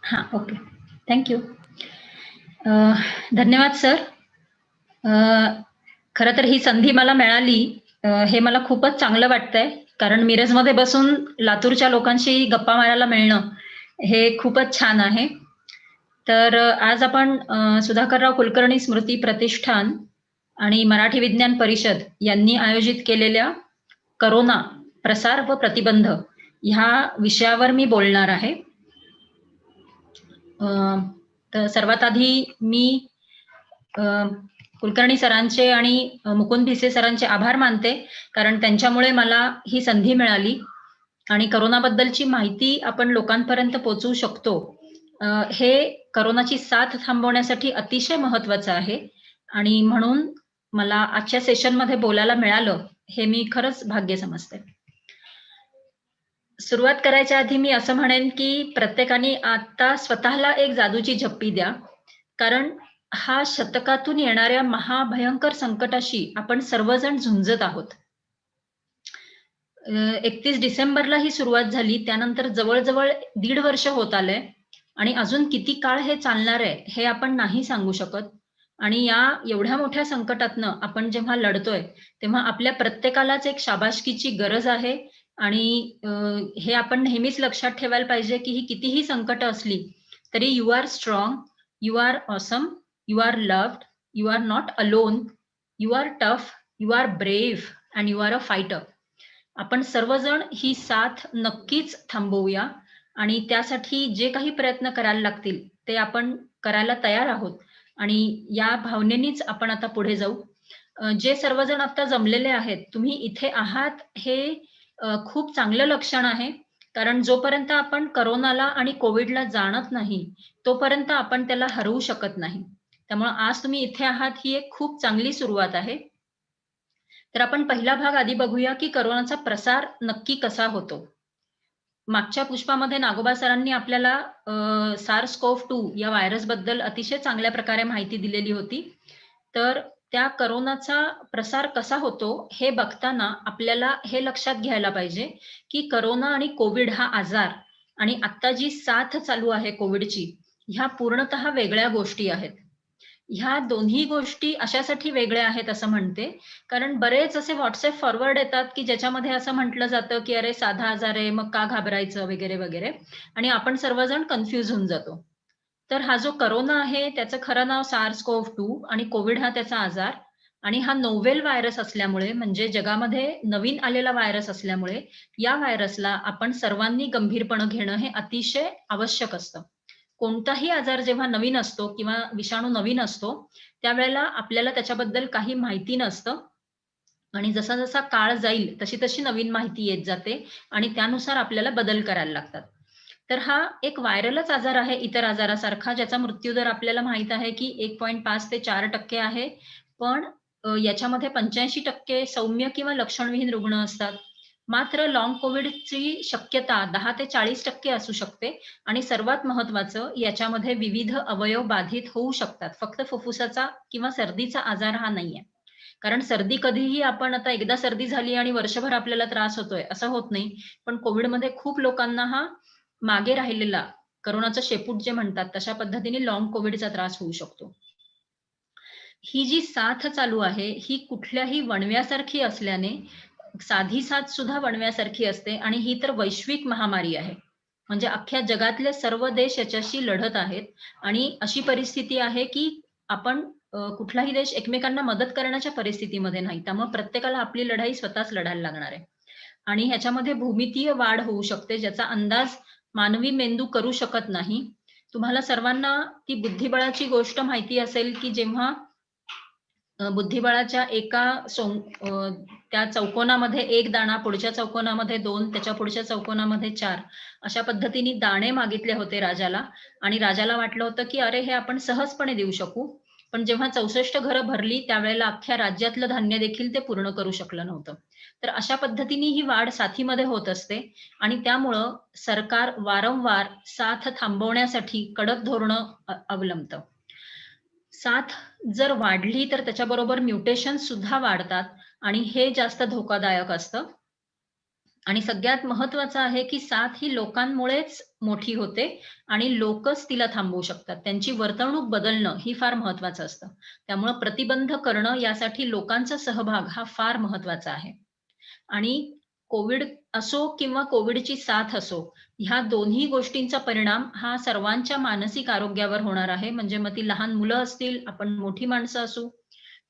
हां, okay. Thank you. धन्यवाद sir. अ, खरं तर ही संधी मला मिळाली हे मला खूपच चांगलं वाटतंय. कारण मिरजमध्ये बसून लातूरच्या लोकांशी गप्पा मारायला मिळणं, हे खूपच छान आहे. तर आज आपण सुधाकरराव कुलकर्णी स्मृती प्रतिष्ठान आणि मराठी विज्ञान परिषद यांनी आयोजित केलेल्या करोना प्रसार व प्रतिबंध ह्या विषयावर मी बोलणार आहे. अ, तर सर्वात आधी मी अ, कुलकर्णी सरांचे आणि मुकुंद भिसे सरांचे आभार मानते. कारण त्यांच्यामुळे मला ही संधी मिळाली आणि कोरोनाबद्दलची माहिती आपण लोकांपर्यंत पोहोचवू शकतो. हे कोरोनाची साथ थांबवण्यासाठी अतिशय महत्वाचं आहे आणि म्हणून मला आजच्या सेशनमध्ये बोलायला मिळालं, हे मी खरंच भाग्य समजते. सुरुवात करायच्या आधी मी असं म्हणेन, की प्रत्येकाने आता स्वतःला एक जादूची झप्पी द्या. कारण हा शतकातून येणाऱ्या महाभयंकर संकटाशी आपण सर्वजण झुंजत आहोत. 31 डिसेंबरला ही सुरुवात झाली. त्यानंतर जवळ-जवळ 1.5 वर्ष होत आलंय आणि अजून किती काळ हे चालणार आहे, हे आपण नाही सांगू शकत. आणि या एवढ्या मोठ्या संकटातनं आपण जेव्हा लढतोय, तेव्हा आपल्या प्रत्येकालाच एक शाबासकीची गरज आहे आणि हे आपण नेहमीच लक्षात ठेवायला पाहिजे, की ही कितीही संकटं असली, तरी you are strong, you are awesome, you are loved, you are not alone, you are tough, you are brave and you are a fighter. आपण सर्वजण ही साथ नक्कीच थांबवूया आणि त्यासाठी जे काही प्रयत्न करायला लागतील, ते आपण करायला तयार आहोत आणि या भावनेनीच आपण आता पुढे जाऊ. जे सर्वजण आता जमलेले आहेत, तुम्ही इथे आहात हे खूप चांगलं लक्षण आहे. कारण जोपर्यंत आपण कोरोनाला आणि कोविडला जाणत नाही, तोपर्यंत आपण त्याला हरवू शकत नाही. त्यामुळे आज तुम्ही इथे आहात ही एक खूप चांगली सुरुवात आहे. तर आपण पहिला भाग आधी बघूया, की कोरोनाचा प्रसार नक्की कसा होतो. मागच्या पुष्पामध्ये नागोबा सरांनी आपल्याला SARS-CoV-2 या व्हायरसबद्दल अतिशय चांगल्या प्रकारे माहिती दिलेली होती. तर त्या कोरोनाचा प्रसार कसा होतो, हे बघताना आपल्याला हे लक्षात घ्यायला पाहिजे, की कोरोना आणि कोविड हा आजार आणि आत्ता जी साथ चालू आहे कोविडची, ह्या पूर्णतः वेगळ्या गोष्टी आहेत. ह्या दोन्ही गोष्टी अशासाठी वेगळ्या आहेत असं म्हणते, कारण बरेच असे WhatsApp फॉरवर्ड येतात, की ज्याच्यामध्ये असं म्हटलं जातं, की "अरे साधा आजार आहे, मग का घाबरायचं?" वगैरे, वगैरे आणि आपण सर्वजण कन्फ्यूज होऊन जातो. तर हा जो कोरोना आहे त्याचं खरं नाव SARS-CoV-2 आणि कोविड हा त्याचा आजार आणि हा नोव्हेल व्हायरस असल्यामुळे म्हणजे जगामध्ये नवीन आलेला व्हायरस असल्यामुळे या व्हायरसला आपण सर्वांनी गंभीरपणे घेणं हे अतिशय आवश्यक असतं. कोणताही आजार जेव्हा नवीन असतो किंवा विषाणू नवीन असतो, त्यावेळेला आपल्याला त्याच्याबद्दल काही माहिती नसतं आणि जसा-जसा काळ जाईल, तशी-तशी नवीन माहिती येत जाते आणि त्यानुसार आपल्याला बदल करायला लागतात. तर हा एक व्हायरलच आजार आहे इतर आजारासारखा, ज्याचा मृत्यूदर आपल्याला माहीत आहे, की 1.5 ते 4% आहे. पण याच्यामध्ये 85% सौम्य किंवा लक्षणविहीन रुग्ण असतात. मात्र लाँग कोव्हिडची शक्यता 10 ते 40% असू शकते आणि सर्वात महत्त्वाचं याच्यामध्ये विविध अवयव बाधित होऊ शकतात. फक्त फुफ्फुसाचा किंवा सर्दीचा आजार हा नाहीये. कारण सर्दी कधीही आपण आता एकदा सर्दी झाली आणि वर्षभर आपल्याला त्रास होतोय, असं होत नाही. पण कोव्हिडमध्ये खूप लोकांना हा मागे राहिलेला कोरोनाचा शेपूट जे म्हणतात, तशा पद्धतीने लाँग कोव्हिडचा त्रास होऊ शकतो. ही जी साथ चालू आहे, ही कुठल्याही वणव्यासारखी असल्याने साधी साथ सुद्धा वणव्यासारखी असते आणि ही तर वैश्विक महामारी आहे. म्हणजे अख्ख्या जगातले सर्व देश याच्याशी लढत आहेत आणि अशी परिस्थिती आहे, की आपण कुठलाही देश एकमेकांना मदत करण्याच्या परिस्थितीमध्ये नाही. त्यामुळे प्रत्येकाला आपली लढाई स्वतःच लढायला लागणार आहे. आणि ह्याच्यामध्ये भूमितीय वाढ होऊ शकते, ज्याचा अंदाज मानवी मेंदू करू शकत नाही. तुम्हाला सर्वांना ती बुद्धिबळाची गोष्ट माहिती असेल, की जेव्हा बुद्धिबळाच्या एका त्या चौकोनामध्ये 1 दाणा, पुढच्या चौकोनामध्ये 2, त्याच्या पुढच्या चौकोनामध्ये 4 अशा पद्धतीने दाणे मागितले होते राजाला आणि राजाला वाटलं होतं, की अरे हे आपण सहजपणे देऊ शकू. पण जेव्हा 64 घरं भरली, त्यावेळेला अख्ख्या राज्यातलं धान्य देखील ते पूर्ण करू शकलं नव्हतं. तर अशा पद्धतीने ही वाढ साथीमध्ये होत असते आणि त्यामुळं सरकार वारंवार साथ थांबवण्यासाठी कडक धोरणं अवलंबतं. साथ जर वाढली तर त्याच्याबरोबर म्युटेशन सुद्धा वाढतात आणि हे जास्त धोकादायक असतं. आणि सगळ्यात महत्वाचं आहे, की साथ ही लोकांमुळेच मोठी होते आणि लोकच तिला थांबवू शकतात. त्यांची वर्तणूक बदलणं ही फार महत्वाचं असतं. त्यामुळं प्रतिबंध करणं यासाठी लोकांचा सहभाग हा फार महत्वाचा आहे. आणि कोविड असो किंवा कोविडची साथ असो, ह्या दोन्ही गोष्टींचा परिणाम हा सर्वांच्या मानसिक आरोग्यावर होणार आहे. म्हणजे मग ती लहान मुलं असतील, आपण मोठी माणसं असू,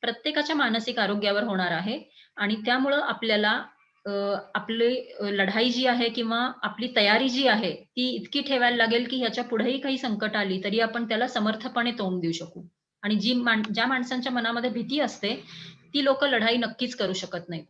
प्रत्येकाच्या मानसिक आरोग्यावर होणार आहे आणि त्यामुळं आपल्याला अ, आपली लढाई जी आहे किंवा आपली तयारी जी आहे, ती इतकी ठेवायला लागेल, की ह्याच्या पुढेही काही संकट आली, तरी आपण त्याला समर्थपणे तोंड देऊ शकू. आणि ज्या माणसांच्या मनामध्ये भीती असते, ती लोकं लढाई नक्कीच करू शकत नाहीत.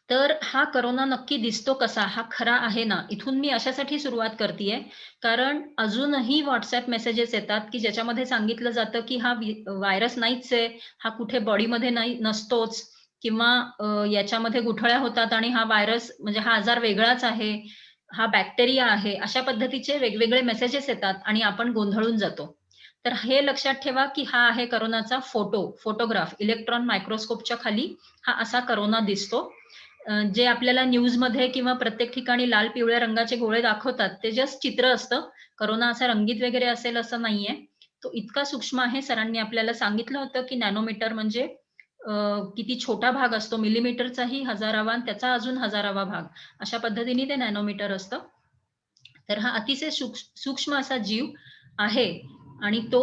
तर हा कोरोना नक्की दिसतो कसा? हा खरा आहे ना? इथून मी अशासाठी सुरुवात करतीये, कारण अजूनही WhatsApp मेसेजेस येतात, की ज्याच्यामध्ये सांगितलं जातं, की हा व्हायरस नाहीच आहे, हा कुठे बॉडीमध्ये नाही नसतोच किंवा याच्यामध्ये गुठळ्या होतात आणि हा व्हायरस म्हणजे हा आजार वेगळाच आहे, हा बॅक्टेरिया आहे. अशा पद्धतीचे वेगवेगळे मेसेजेस येतात आणि आपण गोंधळून जातो. तर हे लक्षात ठेवा, की हा आहे कोरोनाचा फोटोग्राफ. इलेक्ट्रॉन मायक्रोस्कोपच्या खाली हा असा कोरोना दिसतो. जे आपल्याला न्यूजमध्ये किंवा प्रत्येक ठिकाणी लाल-पिवळ्या रंगाचे गोळे दाखवतात, ते जस्ट चित्र असतं. कोरोना असा रंगीत वगैरे असेल असं नाहीये. तो इतका सूक्ष्म आहे. सरांनी आपल्याला सांगितलं होतं, की नॅनोमीटर म्हणजे अ, किती छोटा भाग असतो. मिलीमीटरचाही 1000वा आणि त्याचा अजून 1000वा भाग. अशा पद्धतीने ते नॅनोमीटर असतं. तर हा अतिशय सूक्ष्म असा जीव आहे आणि तो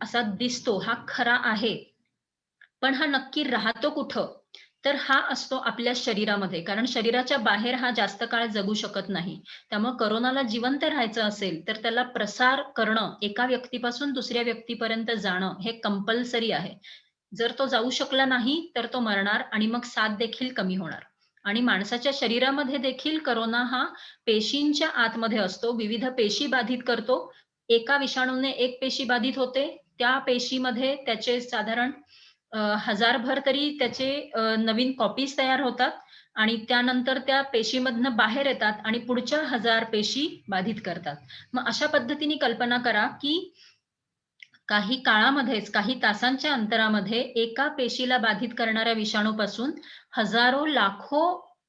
असा दिसतो, हा खरा आहे. पण हा नक्की राहतो कुठं? तर हा असतो आपल्या शरीरामध्ये. कारण शरीराच्या बाहेर हा जास्त काळ जगू शकत नाही. त्यामुळे कोरोनाला जिवंत राहायचं असेल, तर त्याला प्रसार करणं, एका व्यक्तीपासून दुसऱ्या व्यक्तीपर्यंत जाणं हे कंपल्सरी आहे. जर तो जाऊ शकला नाही, तर तो मरणार आणि मग साथ देखील कमी होणार. आणि माणसाच्या शरीरामध्ये देखील कोरोना हा पेशींच्या आतमध्ये असतो. विविध पेशी बाधित करतो. एका विषाणूने एक पेशी बाधित होते. त्या पेशीमध्ये त्याचे साधारण हजारभर तरी त्याचे नवीन कॉपीज तयार होतात आणि त्यानंतर त्या पेशीमधनं बाहेर येतात आणि पुढच्या 1000 पेशी बाधित करतात. मग अशा पद्धतीने कल्पना करा, की काही काळामध्येच, काही तासांच्या अंतरामध्ये एका पेशीला बाधित करणाऱ्या विषाणूपासून हजारो, लाखो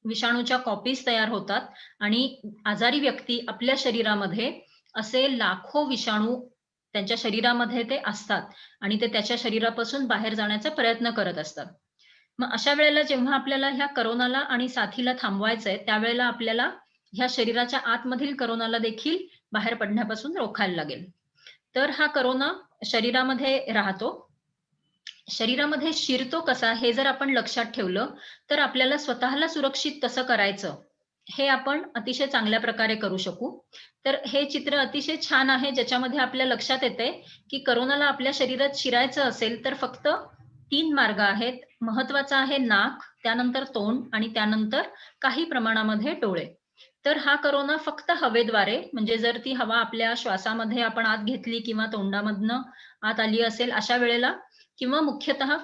विषाणूच्या कॉपीज तयार होतात आणि आजारी व्यक्ती आपल्या शरीरामध्ये असे लाखो विषाणू त्यांच्या शरीरामध्ये ते असतात आणि ते त्याच्या शरीरापासून बाहेर जाण्याचा प्रयत्न करत असतात. मग अशा वेळेला जेव्हा आपल्याला ह्या कोरोनाला आणि साथीला थांबवायचंय, त्यावेळेला आपल्याला ह्या शरीराच्या आतमधील कोरोनाला देखील बाहेर पडण्यापासून रोखायला लागेल. तर हा कोरोना शरीरामध्ये राहतो. शरीरामध्ये शिरतो कसा हे जर आपण लक्षात ठेवलं, तर आपल्याला स्वतःला सुरक्षित कसं करायचं, हे आपण अतिशय चांगल्या प्रकारे करू शकू. तर हे चित्र अतिशय छान आहे, ज्याच्यामध्ये आपल्या लक्षात येतंय, की कोरोनाला आपल्या शरीरात शिरायचं असेल, तर फक्त 3 मार्ग आहेत. महत्वाचा आहे नाक, त्यानंतर तोंड आणि त्यानंतर काही प्रमाणामध्ये डोळे. तर हा कोरोना फक्त हवेद्वारे म्हणजे जर ती हवा आपल्या श्वासामध्ये आपण आत घेतली किंवा तोंडामधनं आत आली असेल अशा वेळेला किंवा मुख्यतः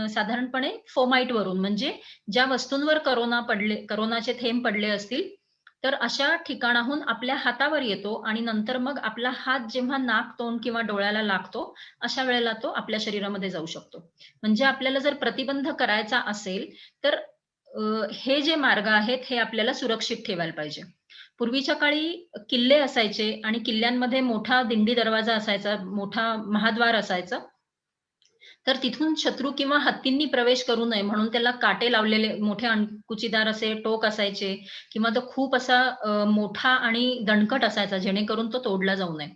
साधारणपणे फोमाईट वरून म्हणजे ज्या वस्तूंवर कोरोनाचे थेंब पडले असतील, तर अशा ठिकाणाहून आपल्या हातावर येतो आणि नंतर मग आपला हात जेव्हा नाक, तोंड किंवा डोळ्याला लागतो, अशा वेळेला तो आपल्या शरीरामध्ये जाऊ शकतो. म्हणजे आपल्याला जर प्रतिबंध करायचा असेल, तर हे जे मार्ग आहेत, हे आपल्याला सुरक्षित ठेवायला पाहिजे. पूर्वीच्या काळी किल्ले असायचे आणि किल्ल्यांमध्ये मोठा दिंडी दरवाजा असायचा, मोठा महाद्वार असायचं. तर तिथून शत्रू किंवा हत्तींनी प्रवेश करू नये म्हणून त्याला काटे लावलेले मोठे अंकुचीदार असे टोक असायचे किंवा तो खूप असा मोठा आणि दणकट असायचा जेणेकरून तो तोडला जाऊ नये.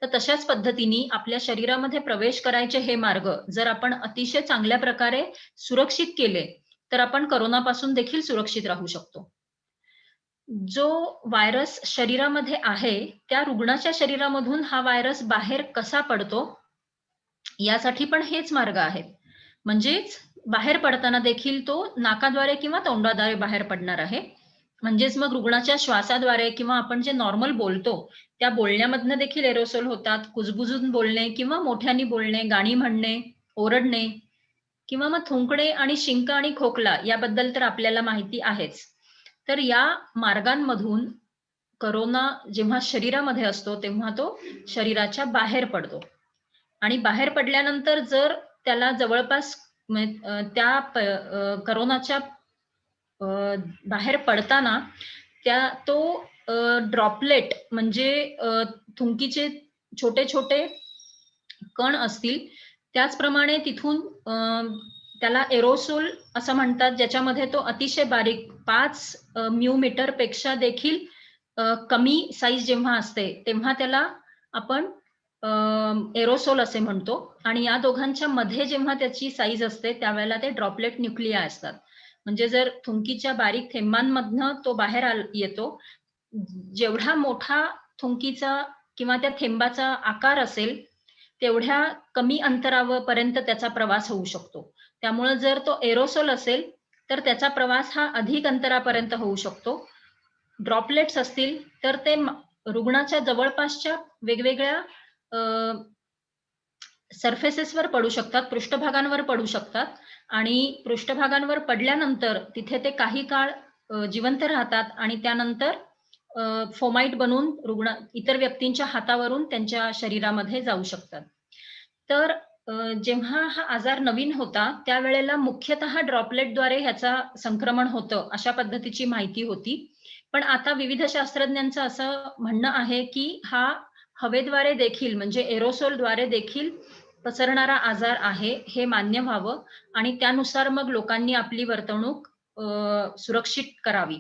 तर तशाच पद्धतीने आपल्या शरीरामध्ये प्रवेश करायचे हे मार्ग जर आपण अतिशय चांगल्या प्रकारे सुरक्षित केले, तर आपण कोरोनापासून देखील सुरक्षित राहू शकतो. जो व्हायरस शरीरामध्ये आहे, त्या रुग्णाच्या शरीरामधून हा व्हायरस बाहेर कसा पडतो, यासाठी पण हेच मार्ग आहेत. म्हणजेच बाहेर पडताना देखील तो नाकाद्वारे किंवा तोंडाद्वारे बाहेर पडणार आहे. म्हणजेच मग रुग्णाच्या श्वासाद्वारे किंवा आपण जे नॉर्मल बोलतो, त्या बोलण्यामधनं देखील एरोसोल होतात. कुजबुजून बोलणे किंवा मोठ्याने बोलणे, गाणी म्हणणे, ओरडणे किंवा मग थुंकणे आणि शिंक आणि खोकला याबद्दल तर आपल्याला माहिती आहेच. तर या मार्गांमधून कोरोना जेव्हा शरीरामध्ये असतो, तेव्हा तो शरीराच्या बाहेर पडतो. आणि बाहेर पडल्यानंतर जर त्याला जवळपास कोरोनाच्या बाहेर पडताना तो ड्रॉपलेट म्हणजे थुंकीचे छोटे छोटे कण असतील, त्याचप्रमाणे तिथून त्याला एरोसोल असं म्हणतात, ज्याच्यामध्ये तो अतिशय बारीक 5 म्यूमीटर पेक्षा देखील कमी साईज जेव्हा असते तेव्हा त्याला आपण एरोसोल असे म्हणतो. आणि या दोघांच्या मध्ये जेव्हा त्याची साईज असते त्यावेळेला ते ड्रॉपलेट न्यूक्लिया असतात. म्हणजे जर थुंकीच्या बारीक थेंबांमधनं तो बाहेर येतो, जेवढा मोठा थुंकीचा किंवा त्या थेंबाचा आकार असेल तेवढ्या कमी अंतरापर्यंत त्याचा प्रवास होऊ शकतो. त्यामुळे जर तो एरोसोल असेल तर त्याचा प्रवास हा अधिक अंतरापर्यंत होऊ शकतो. ड्रॉपलेट्स असतील तर ते रुग्णाच्या जवळपासच्या वेगवेगळ्या सरफेसेसवर पडू शकतात, पृष्ठभागांवर पडू शकतात आणि पृष्ठभागांवर पडल्यानंतर तिथे ते काही काळ जिवंत राहतात आणि त्यानंतर फोमाइट बनून इतर व्यक्तींच्या हातावरून त्यांच्या शरीरामध्ये जाऊ शकतात. तर जेव्हा हा आजार नवीन होता त्यावेळेला मुख्यतः ड्रॉपलेटद्वारे ह्याचा संक्रमण होतं अशा पद्धतीची माहिती होती. पण आता विविध शास्त्रज्ञांचं असं म्हणणं आहे की हा हवेद्वारे देखील म्हणजे एरोसोलद्वारे देखील पसरणारा आजार आहे हे मान्य व्हावं आणि त्यानुसार मग लोकांनी आपली वर्तणूक सुरक्षित करावी.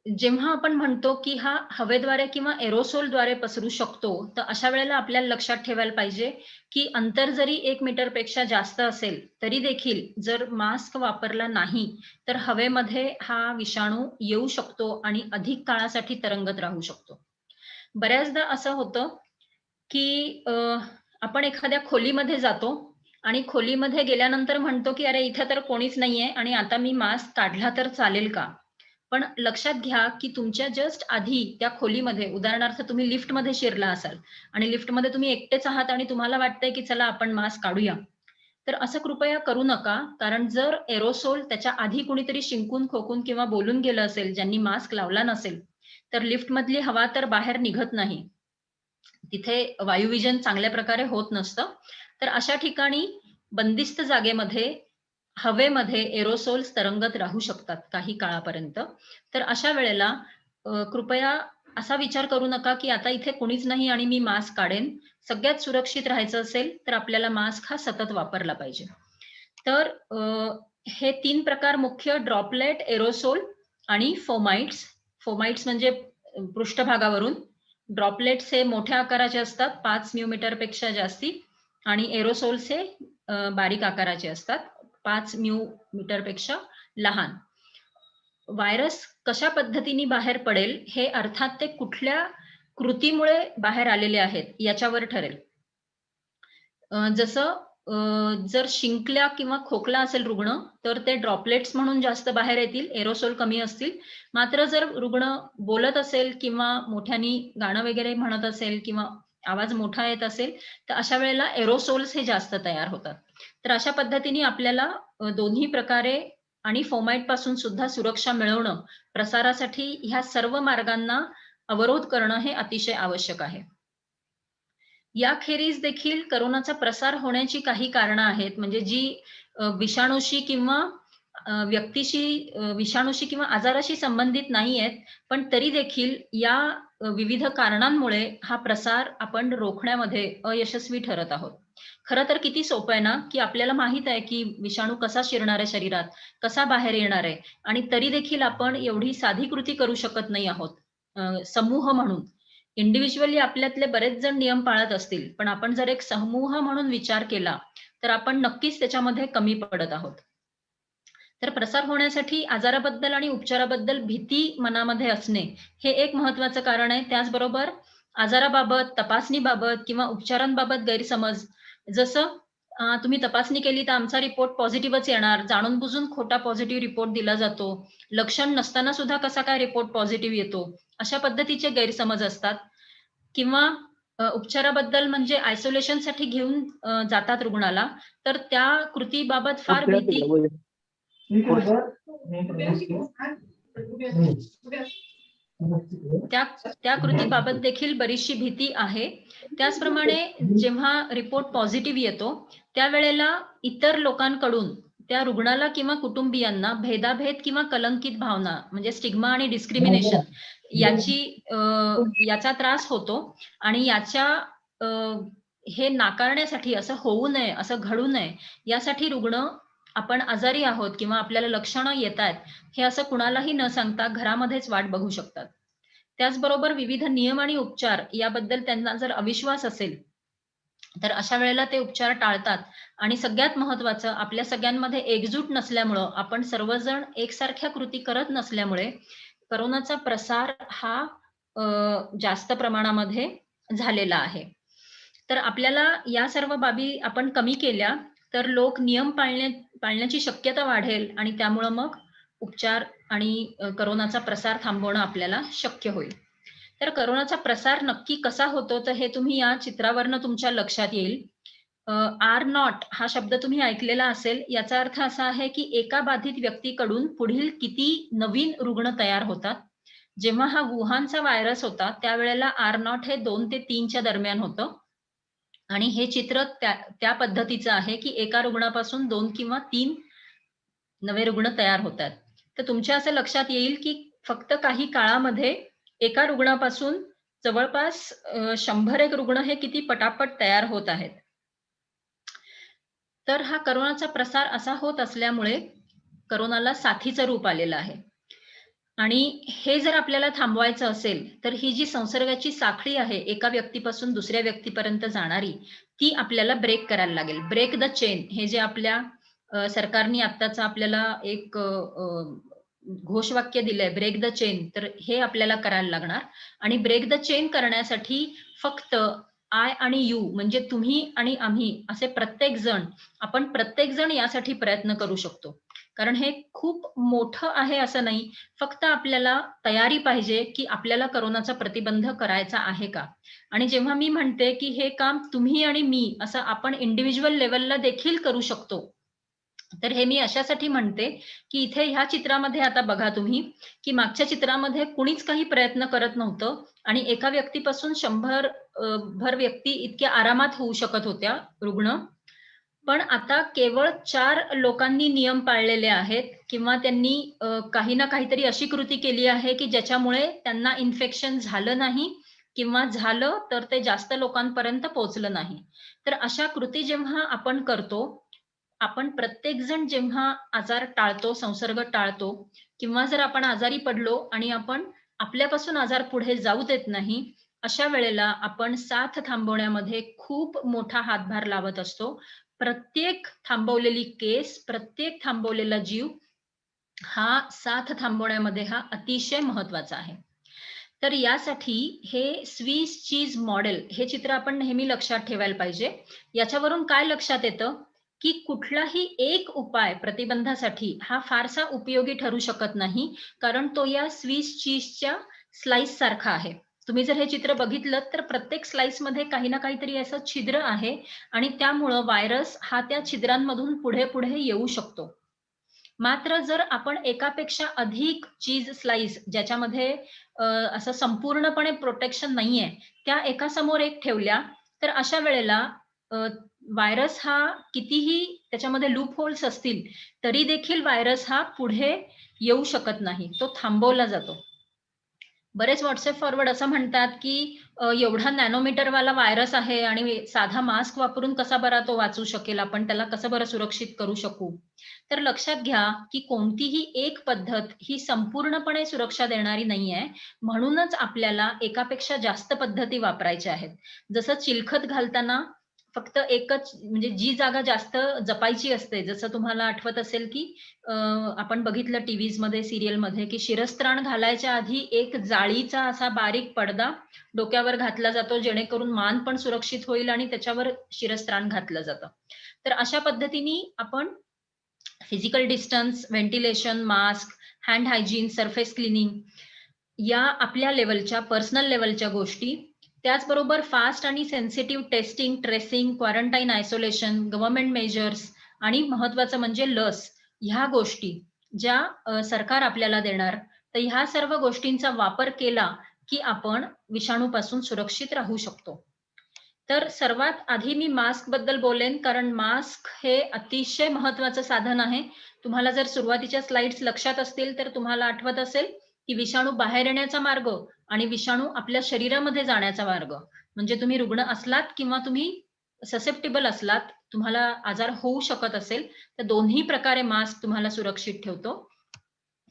जेव्हा आपण म्हणतो की हा हवेद्वारे किंवा एरोसोलद्वारे पसरू शकतो, तर अशा वेळेला आपल्याला लक्षात ठेवायला पाहिजे की अंतर जरी 1 मीटरपेक्षा जास्त असेल तरी देखील जर मास्क वापरला नाही तर हवेमध्ये हा विषाणू येऊ शकतो आणि अधिक काळासाठी तरंगत राहू शकतो. बऱ्याचदा असं होतं की आपण एखाद्या खोलीमध्ये जातो आणि खोलीमध्ये गेल्यानंतर म्हणतो की अरे इथे तर कोणीच नाहीये आणि आता मी मास्क काढला तर चालेल का? पण लक्षात घ्या की तुमच्या जस्ट आधी त्या खोलीमध्ये, उदाहरणार्थ तुम्ही लिफ्टमध्ये शिरला असाल आणि लिफ्टमध्ये तुम्ही एकटेच आहात आणि तुम्हाला वाटतंय की चला आपण मास्क काढूया, तर असं कृपया करू नका. कारण जर एरोसोल त्याच्या आधी कुणीतरी शिंकून खोकून किंवा बोलून गेलं असेल ज्यांनी मास्क लावला नसेल, तर लिफ्टमधली हवा तर बाहेर निघत नाही, तिथे वायुविजन चांगल्या प्रकारे होत नसतं. तर अशा ठिकाणी बंदिस्त जागेमध्ये हवेमध्ये एरोसोल्स तरंगत राहू शकतात काही काळापर्यंत. तर अशा वेळेला कृपया असा विचार करू नका की आता इथे कोणीच नाही आणि मी मास्क काढेन. सगळ्यात सुरक्षित राहायचं असेल तर आपल्याला मास्क हा सतत वापरला पाहिजे. तर हे 3 प्रकार मुख्य: ड्रॉपलेट, एरोसोल आणि फोमाइट्स. फोमाइट्स म्हणजे पृष्ठभागावरून, ड्रॉपलेट्स हे मोठ्या आकाराचे असतात 5 म्यूमीटर पेक्षा जास्ती आणि एरोसोल्स हे बारीक आकाराचे असतात 5 म्यूमीटर पेक्षा लहान. व्हायरस कशा पद्धतीने बाहेर पडेल हे अर्थात ते कुठल्या कृतीमुळे बाहेर आलेले आहेत याच्यावर ठरेल. जसं जर शिंकल्या किंवा खोकला असेल रुग्ण तर ते ड्रॉपलेट्स म्हणून जास्त बाहेर येतील, एरोसोल कमी असतील. मात्र जर रुग्ण बोलत असेल किंवा मोठ्याने गाणं वगैरे म्हणत असेल किंवा आवाज मोठा येत असेल तर अशा वेळेला एरोसोल्स हे जास्त तयार होतात. तर अशा पद्धतीने आपल्याला दोन्ही प्रकारे आणि फोमाइट पासून सुद्धा सुरक्षा मिळवणं, प्रसारासाठी ह्या सर्व मार्गांना अवरोध करणं हे अतिशय आवश्यक आहे. याखेरीज देखील करोनाचा प्रसार होण्याची काही कारणं आहेत. म्हणजे जी विषाणूशी किंवा विषाणूशी किंवा आजाराशी संबंधित नाही आहेत, पण तरी देखील या विविध कारणांमुळे हा प्रसार आपण रोखण्यामध्ये अयशस्वी ठरत आहोत. खरं तर किती सोपं आहे ना, की आपल्याला माहित आहे की विषाणू कसा शिरणार आहे शरीरात, कसा बाहेर येणार आहे आणि तरी देखील आपण एवढी साधी कृती करू शकत नाही आहोत. समूह म्हणून इंडिव्हिज्युअली आपल्यातले बरेच जण नियम पाळत असतील, पण आपण जर एक समूह म्हणून विचार केला तर आपण नक्कीच त्याच्यामध्ये कमी पडत आहोत. तर प्रसार होण्यासाठी आजाराबद्दल आणि उपचाराबद्दल भीती मनामध्ये असणे हे एक महत्वाचं कारण आहे. त्याचबरोबर आजाराबाबत, तपासणीबाबत किंवा उपचारांबाबत गैरसमज, जसं तुम्ही तपासणी केली तर आमचा रिपोर्ट पॉझिटिव्हच येणार, जाणून बुजून खोटा पॉझिटिव्ह रिपोर्ट दिला जातो, लक्षण नसताना सुद्धा कसा काय रिपोर्ट पॉझिटिव्ह येतो, अशा पद्धतीचे गैरसमज असतात. किंवा उपचाराबद्दल म्हणजे आयसोलेशनसाठी घेऊन जातात रुग्णाला, तर त्या कृतीबाबत फार भीती त्या कृतीबाबत देखील बरीचशी भीती आहे. त्याचप्रमाणे जेव्हा रिपोर्ट पॉझिटिव्ह येतो त्यावेळेला इतर लोकांकडून त्या रुग्णाला किंवा कुटुंबियांना भेदाभेद किंवा कलंकित भावना म्हणजे स्टिग्मा आणि डिस्क्रिमिनेशन याची याचा त्रास होतो आणि अ, हे नाकारण्यासाठी असं होऊ नये, असं घडू नये यासाठी रुग्ण आपण आजारी आहोत किंवा आपल्याला लक्षणं येतायत, हे असं कुणालाही न सांगता घरामध्येच वाट बघू शकतात. त्याचबरोबर विविध नियम आणि उपचार याबद्दल त्यांना जर अविश्वास असेल, तर अशा वेळेला ते उपचार टाळतात आणि सगळ्यात महत्त्वाचं आपल्या सगळ्यांमध्ये एकजूट नसल्यामुळं, आपण सर्वजण एकसारख्या कृती करत नसल्यामुळे कोरोनाचा प्रसार हा अ, जास्त प्रमाणामध्ये झालेला आहे. तर आपल्याला या सर्व बाबी आपण कमी केल्या, तर लोक नियम पाळण्याची शक्यता वाढेल आणि त्यामुळं मग उपचार आणि कोरोनाचा प्रसार थांबवणं आपल्याला शक्य होईल. तर कोरोनाचा प्रसार नक्की कसा होतो, तर हे तुम्ही या चित्रावरनं तुमच्या लक्षात येईल. आर नॉट हा शब्द तुम्ही ऐकलेला असेल. याचा अर्थ असा आहे, की एका बाधित व्यक्तीकडून पुढील किती नवीन रुग्ण तयार होतात. जेव्हा हा वुहानचा व्हायरस होता, त्यावेळेला आर नॉट हे 2 ते 3 च्या दरम्यान होतं. आणि हे चित्र त्या पद्धतीचं आहे, की एका रुग्णापासून 2 किंवा 3 नवे रुग्ण तयार होतात. तर तुमच्या असं लक्षात येईल, की फक्त काही काळामध्ये एका रुग्णापासून जवळपास 100 रुग्ण हे किती पटापट तयार होत आहेत. तर हा कोरोनाचा प्रसार असा होत असल्यामुळे कोरोनाला साथीचं रूप आलेलं आहे. आणि हे जर आपल्याला थांबवायचं असेल, तर ही जी संसर्गाची साखळी आहे, एका व्यक्तीपासून दुसऱ्या व्यक्तीपर्यंत जाणारी, ती आपल्याला ब्रेक करायला लागेल. ब्रेक द चेन हे जे आपल्या सरकारने आत्ताच आपल्याला एक घोषवाक्य दिलंय, ब्रेक द चेन. तर हे आपल्याला करायला लागणार आणि ब्रेक द चेन करण्यासाठी फक्त आय आणि यू म्हणजे तुम्ही आणि आम्ही असे आपण प्रत्येक जण यासाठी प्रयत्न करू शकतो. कारण हे खूप मोठं आहे असं नाही. फक्त आपल्याला तयारी पाहिजे, की आपल्याला कोरोनाचा प्रतिबंध करायचा आहे का? आणि जेव्हा मी म्हणते, की हे काम तुम्ही आणि मी असं आपण इंडिव्हिज्युअल लेव्हलला देखील करू शकतो. तर हे मी अशासाठी म्हणते, की इथे ह्या चित्रामध्ये आता बघा तुम्ही, की मागच्या चित्रामध्ये कुणीच काही प्रयत्न करत नव्हतं आणि एका व्यक्तीपासून 100 भर व्यक्ती इतक्या आरामात होऊ शकत होत्या रुग्ण. पण आता केवळ 4 लोकांनी नियम पाळलेले आहेत किंवा त्यांनी काही ना काहीतरी अशी कृती केली आहे, की ज्याच्यामुळे त्यांना इन्फेक्शन झालं नाही किंवा झालं तर ते जास्त लोकांपर्यंत पोहोचलं नाही. तर अशा कृती जेव्हा आपण करतो, आपण प्रत्येकजण जेव्हा आजार टाळतो, संसर्ग टाळतो किंवा जर आपण आजारी पडलो आणि आपण आपल्यापासून आजार पुढे जाऊ देत नाही, अशा वेळेला आपण साथ थांबवण्यामध्ये खूप मोठा हातभार लावत असतो. प्रत्येक थांबवलेली केस, प्रत्येक थांबवलेला जीव हा साथ थांबवण्यामध्ये हा अतिशय महत्वाचा आहे. तर यासाठी हे स्विस चीज मॉडेल हे चित्र आपण नेहमी लक्षात ठेवायला पाहिजे. याच्यावरून काय लक्षात येतं, की कुठलाही एक उपाय प्रतिबंधासाठी हा फारसा उपयोगी ठरू शकत नाही. कारण तो या स्विस चीजच्या स्लाइस सारखा आहे. तुम्ही जर हे चित्र बघितलं तर प्रत्येक स्लाइसमध्ये काही ना काहीतरी असं छिद्र आहे आणि त्यामुळं व्हायरस हा त्या छिद्रांमधून पुढे-पुढे येऊ शकतो. मात्र जर आपण एकापेक्षा अधिक चीज स्लाइस ज्याच्यामध्ये असं संपूर्णपणे प्रोटेक्शन नाहीये, त्या एकासमोर एक ठेवल्या, तर अशा वेळेला व्हायरस हा कितीही त्याच्यामध्ये लूप होल्स असतील, तरी देखील व्हायरस हा पुढे येऊ शकत नाही. तो थांबवला जातो. बरेच WhatsApp फॉरवर्ड असं म्हणतात, की एवढा नॅनोमीटरवाला व्हायरस आहे आणि साधा मास्क वापरून कसा बरा तो वाचू शकेल, आपण त्याला कसं बरं सुरक्षित करू शकू. तर लक्षात घ्या, की कोणतीही एक पद्धत ही संपूर्णपणे सुरक्षा देणारी नाहीये. म्हणूनच आपल्याला एकापेक्षा जास्त पद्धती वापरायच्या आहेत. जसं चिलखत घालताना फक्त एकच म्हणजे जी जागा जास्त जपायची असते, जसं तुम्हाला आठवत असेल, की आपण बघितलं टीव्हीजमध्ये, सीरियलमध्ये, की शिरस्त्राण घालायच्या आधी एक जाळीचा असा बारीक पडदा डोक्यावर घातला जातो, जेणेकरून मान पण सुरक्षित होईल आणि त्याच्यावर शिरस्त्राण घातलं जातं. तर अशा पद्धतीने आपण physical distance, ventilation, mask, hand hygiene, surface cleaning या आपल्या लेव्हलच्या, पर्सनल लेव्हलच्या गोष्टी, त्याचबरोबर फास्ट आणि sensitive testing, tracing, quarantine isolation, government measures आणि महत्वाचं म्हणजे लस, ह्या गोष्टी ज्या सरकार आपल्याला देणार, तर ह्या सर्व गोष्टींचा वापर केला, की आपण विषाणूपासून सुरक्षित राहू शकतो. तर सर्वात आधी मी मास्क बद्दल बोलेन, कारण मास्क हे अतिशय महत्त्वाचं साधन आहे. तुम्हाला जर सुरुवातीच्या स्लाइड्स लक्षात असतील, तर तुम्हाला आठवत असेल, की विषाणू बाहेर येण्याचा मार्ग आणि विषाणू आपल्या शरीरामध्ये जाण्याचा मार्ग. म्हणजे तुम्ही रुग्ण असलात किंवा तुम्ही ससेप्टेबल असलात, तुम्हाला आजार होऊ शकत असेल, तर दोन्ही प्रकारे मास्क तुम्हाला सुरक्षित ठेवतो.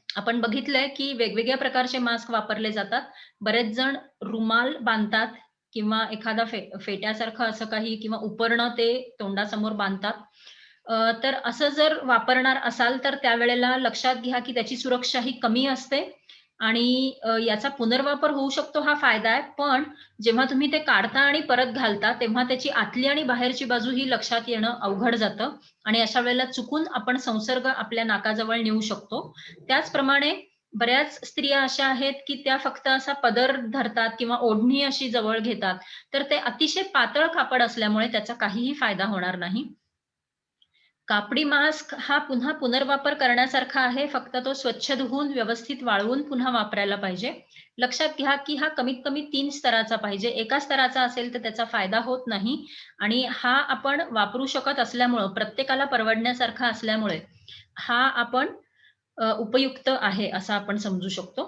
आपण बघितलंय, की वेगवेगळ्या प्रकारचे मास्क वापरले जातात. बरेच जण रुमाल बांधतात किंवा एखादा फेट्यासारखं असं काही किंवा उपरणं ते तोंडासमोर बांधतात. तर असं जर वापरणार असाल, तर त्यावेळेला लक्षात घ्या, की त्याची सुरक्षा ही कमी असते आणि याचा पुनर्वापर होऊ शकतो हा फायदा आहे. पण जेव्हा तुम्ही ते काढता आणि परत घालता, तेव्हा त्याची आतली आणि बाहेरची बाजू ही लक्षात येणं अवघड जातं आणि अशा वेळेला चुकून आपण संसर्ग आपल्या नाकाजवळ नेऊ शकतो. त्याचप्रमाणे बऱ्याच स्त्रिया अशा आहेत, की त्या फक्त असा पदर धरतात किंवा ओढणी अशी जवळ घेतात. तर ते अतिशय पातळ कापड असल्यामुळे त्याचा काहीही फायदा होणार नाही. कापडी मास्क हा पुन्हा पुनर्वापर करण्यासारखा आहे. फक्त तो स्वच्छ धुवून, व्यवस्थित वाळवून पुन्हा वापरायला पाहिजे. लक्षात घ्या, की हा कमीत कमी 3 स्तराचा पाहिजे. एका स्तराचा असेल तर त्याचा फायदा होत नाही आणि हा आपण वापरू शकत असल्यामुळं, प्रत्येकाला परवडण्यासारखा असल्यामुळे हा आपण उपयुक्त आहे असं आपण समजू शकतो.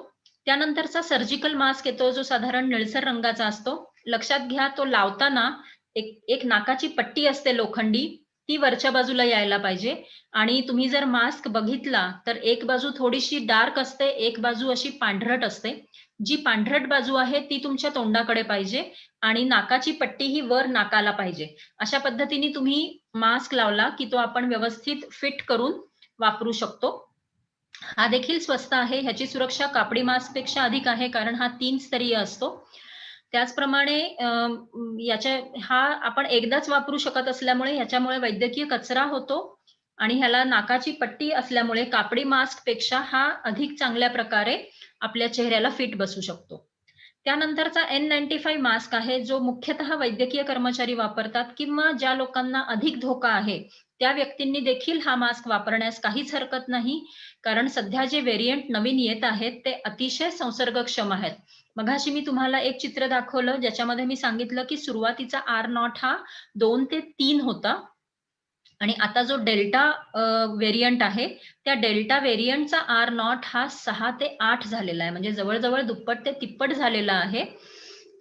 त्यानंतरचा सर्जिकल मास्क येतो, जो साधारण निळसर रंगाचा असतो. लक्षात घ्या, तो लावताना एक एक नाकाची पट्टी असते लोखंडी, ती वरच्या बाजूला यायला पाहिजे आणि तुम्ही जर मास्क बघितला, तर एक बाजू थोडीशी डार्क असते, एक बाजू अशी पांढरट असते. जी पांढरट बाजू आहे, ती तुमच्या तोंडाकडे पाहिजे आणि नाकाची पट्टी ही वर नाकाला पाहिजे. अशा पद्धतीने तुम्ही मास्क लावला, की तो आपण व्यवस्थित फिट करून वापरू शकतो. हा देखील स्वस्त आहे. ह्याची सुरक्षा कापडी मास्कपेक्षा अधिक आहे, कारण हा 3 स्तरीय असतो. त्याचप्रमाणे याच्या हा आपण एकदाच वापरू शकत असल्यामुळे ह्याच्यामुळे वैद्यकीय कचरा होतो आणि ह्याला नाकाची पट्टी असल्यामुळे कापडी मास्कपेक्षा हा अधिक चांगल्या प्रकारे आपल्या चेहऱ्याला फिट बसू शकतो. त्यानंतरचा N95 मास्क आहे, जो मुख्यतः वैद्यकीय कर्मचारी वापरतात किंवा ज्या लोकांना अधिक धोका आहे, त्या व्यक्तींनी देखील हा मास्क वापरण्यास काहीच हरकत नाही. कारण सध्या जे व्हेरियंट नवीन येत आहेत, ते अतिशय संसर्गक्षम आहेत. मघाशी मी तुम्हाला एक चित्र दाखवलं, ज्याच्यामध्ये मी सांगितलं, की सुरुवातीचा R0 हा 2 ते 3 होता आणि आता जो डेल्टा व्हेरियंट आहे, त्या डेल्टा व्हेरियंटचा R0 हा 6 ते 8 झालेला आहे. म्हणजे जवळ-जवळ दुप्पट ते तिप्पट झालेला आहे.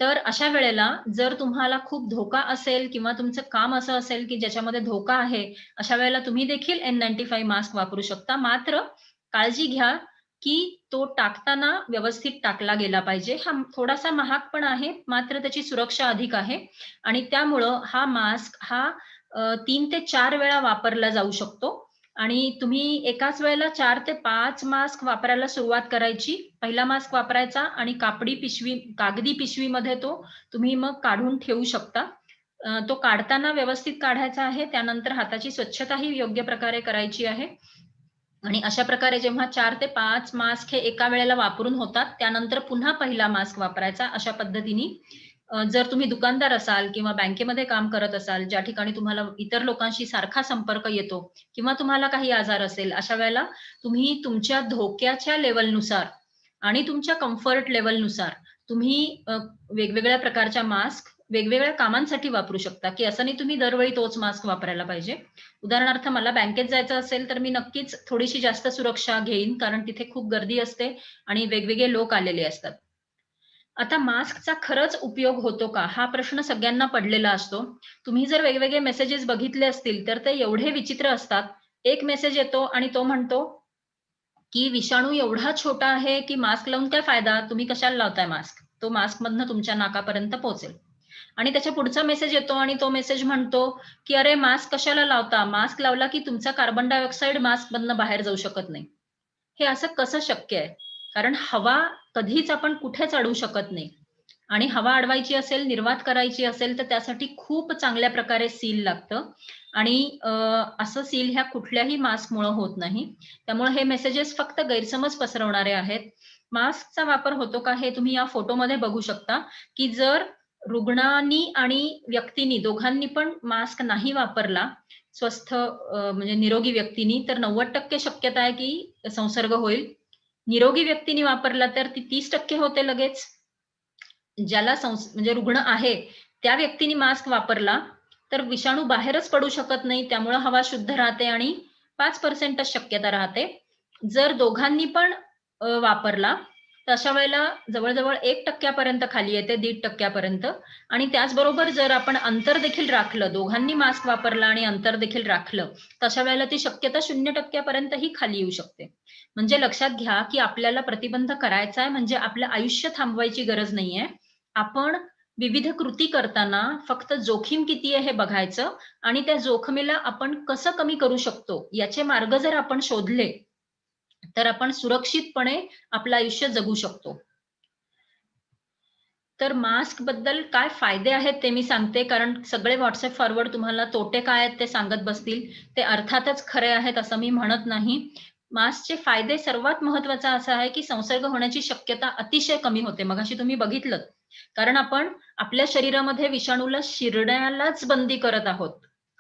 तर अशा वेळेला जर तुम्हाला खूप धोका असेल किंवा तुमचं काम असं असेल, की ज्याच्यामध्ये धोका आहे, अशा वेळेला तुम्ही देखील N95 मास्क वापरू शकता. मात्र काळजी घ्या, की तो टाकताना व्यवस्थित टाकला गेला पाहिजे. हा थोडासा महाग पण आहे, मात्र त्याची सुरक्षा अधिक आहे आणि त्यामुळं हा मास्क हा 3 ते 4 वेळा वापरला जाऊ शकतो आणि तुम्ही एकाच वेळेला 4 ते 5 मास्क वापरायला सुरुवात करायची. पहिला मास्क वापरायचा आणि कागदी पिशवीमध्ये तो तुम्ही मग काढून ठेवू शकता. तो काढताना व्यवस्थित काढायचा आहे. त्यानंतर हाताची स्वच्छताही योग्य प्रकारे करायची आहे. आणि अशा प्रकारे जेव्हा 4 ते 5 मास्क हे एका वेळेला वापरून होतात, त्यानंतर पुन्हा पहिला मास्क वापरायचा. अशा पद्धतीने जर तुम्ही दुकानदार असाल किंवा बँकेमध्ये काम करत असाल, ज्या ठिकाणी तुम्हाला इतर लोकांशी सारखा संपर्क येतो किंवा तुम्हाला काही आजार असेल, अशा वेळेला तुम्ही तुमच्या धोक्याच्या लेव्हलनुसार आणि तुमच्या कम्फर्ट लेव्हलनुसार तुम्ही वेगवेगळ्या प्रकारच्या मास्क वेगवेगळ्या कामांसाठी वापरू शकता, की असं नाही तुम्ही दरवेळी तोच मास्क वापरायला पाहिजे. उदाहरणार्थ मला बँकेत जायचं असेल, तर मी नक्कीच थोडीशी जास्त सुरक्षा घेईन, कारण तिथे खूप गर्दी असते आणि वेगवेगळे लोक आलेले असतात. आता मास्कचा खरंच उपयोग होतो का? हा प्रश्न सगळ्यांना पडलेला असतो. तुम्ही जर वेगवेगळे मेसेजेस बघितले असतील, तर ते एवढे विचित्र असतात. एक मेसेज येतो आणि तो म्हणतो, की विषाणू एवढा छोटा आहे, की मास्क लावून काय फायदा? तुम्ही कशाला लावताय मास्क? तो मास्कमधनं तुमच्या नाकापर्यंत पोहोचेल. आणि त्याच्या पुढचा मेसेज येतो आणि तो मेसेज म्हणतो, की "अरे मास्क कशाला लावता? मास्क लावला की तुमचा कार्बन डायऑक्साईड मास्कमधनं बाहेर जाऊ शकत नाही." हे असं कसं शक्य आहे? कारण हवा कधीच आपण कुठेच अडवू शकत नाही आणि हवा अडवायची असेल, निर्वात करायची असेल, तर त्यासाठी खूप चांगल्या प्रकारे सील लागतं आणि असं सील ह्या कुठल्याही मास्कमुळं होत नाही. त्यामुळे हे मेसेजेस फक्त गैरसमज पसरवणारे आहेत. मास्कचा वापर होतो का? हे तुम्ही या फोटोमध्ये बघू शकता, की जर रुग्णांनी आणि व्यक्तींनी दोघांनी पण मास्क नाही वापरला, स्वस्थ म्हणजे निरोगी व्यक्तींनी, तर 90% शक्यता आहे, की संसर्ग होईल. निरोगी व्यक्तीने वापरला तर ती 30% होते लगेच. ज्याला म्हणजे रुग्ण आहे, त्या व्यक्तीने मास्क वापरला तर विषाणू बाहेरच पडू शकत नाही, त्यामुळे हवा शुद्ध राहते आणि 5% शक्यता राहते. जर दोघांनी पण वापरला तर अशा वेळेला जवळ-जवळ 1% पर्यंत खाली येते, 1.5% पर्यंत. आणि त्याचबरोबर जर आपण अंतर देखील राखलं, दोघांनी मास्क वापरला आणि अंतर देखील राखलं, तर अशा वेळेला ती शक्यता 0% पर्यंतही खाली येऊ शकते. म्हणजे लक्षात घ्या, की आपल्याला प्रतिबंध करायचा आहे म्हणजे आपलं आयुष्य थांबवायची गरज नाहीये. आपण विविध कृती करताना फक्त जोखीम किती आहे हे बघायचं आणि त्या जोखमीला आपण कसं कमी करू शकतो याचे मार्ग जर आपण शोधले, तर आपण सुरक्षितपणे आपलं आयुष्य जगू शकतो. तर मास्क बद्दल काय फायदे आहेत ते मी सांगते, कारण सगळे WhatsApp फॉरवर्ड तुम्हाला तोटे काय आहेत ते सांगत बसतील. ते अर्थातच खरे आहेत असं मी म्हणत नाही. मास्कचे फायदे सर्वात महत्त्वाचा असा आहे, की संसर्ग होण्याची शक्यता अतिशय कमी होते. मगाशी तुम्ही बघितलंत. कारण आपण आपल्या शरीरामध्ये विषाणूला शिरण्यालाच बंदी करत आहोत.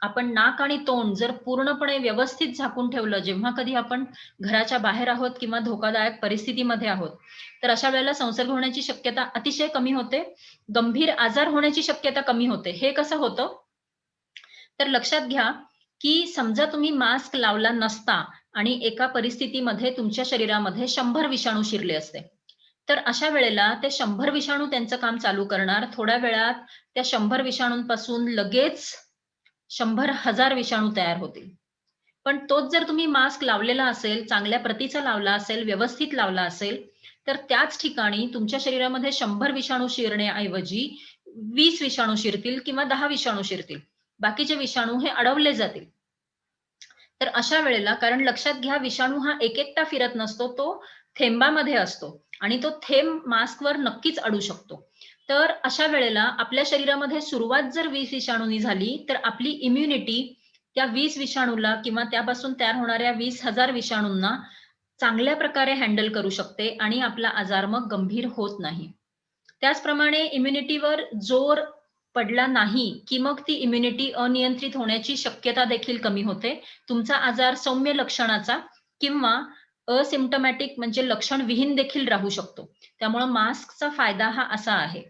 आपण नाक आणि तोंड जर पूर्णपणे व्यवस्थित झाकून ठेवलं, जेव्हा कधी आपण घराच्या बाहेर आहोत किंवा धोकादायक परिस्थितीमध्ये आहोत, तर अशा वेळेला संसर्ग होण्याची शक्यता अतिशय कमी होते. गंभीर आजार होण्याची शक्यता कमी होते. हे कसं होतं? तर लक्षात घ्या, की समजा तुम्ही मास्क लावला नसता आणि एका परिस्थितीमध्ये तुमच्या शरीरामध्ये 100 विषाणू शिरले असते. तर अशा वेळेला ते 100 विषाणू त्यांचं काम चालू करणार. थोड्या वेळात त्या 100 विषाणूंपासून लगेच 100,000 विषाणू तयार होतील. पण तोच जर तुम्ही मास्क लावलेला असेल, चांगल्या प्रतीचा लावला असेल, व्यवस्थित लावला असेल, तर त्याच ठिकाणी तुमच्या शरीरामध्ये 100 विषाणू शिरण्याऐवजी 20 विषाणू शिरतील किंवा 10 विषाणू शिरतील. बाकीचे विषाणू हे अडवले जातील. तर अशा वेळेला, कारण लक्षात घ्या, विषाणू हा एक-एकटा फिरत नसतो, तो थेंबामध्ये असतो आणि तो थेंब मास्कवर नक्कीच अडू शकतो. तर अशा वेळेला आपल्या शरीरामध्ये सुरुवात जर 20 विषाणूंनी झाली, तर आपली इम्युनिटी त्या 20 विषाणूला किंवा त्यापासून तयार होणाऱ्या 20,000 विषाणूंना चांगल्या प्रकारे हँडल करू शकते आणि आपला आजार मग गंभीर होत नाही. त्याचप्रमाणे इम्युनिटीवर जोर पडला नाही, की मग ती इम्युनिटी अनियंत्रित होण्याची शक्यता देखील कमी होते. तुमचा आजार सौम्य लक्षणाचा किंवा असिम्प्टोमॅटिक म्हणजे लक्षणविहीन देखील राहू शकतो. त्यामुळे मास्कचा फायदा हा असा आहे.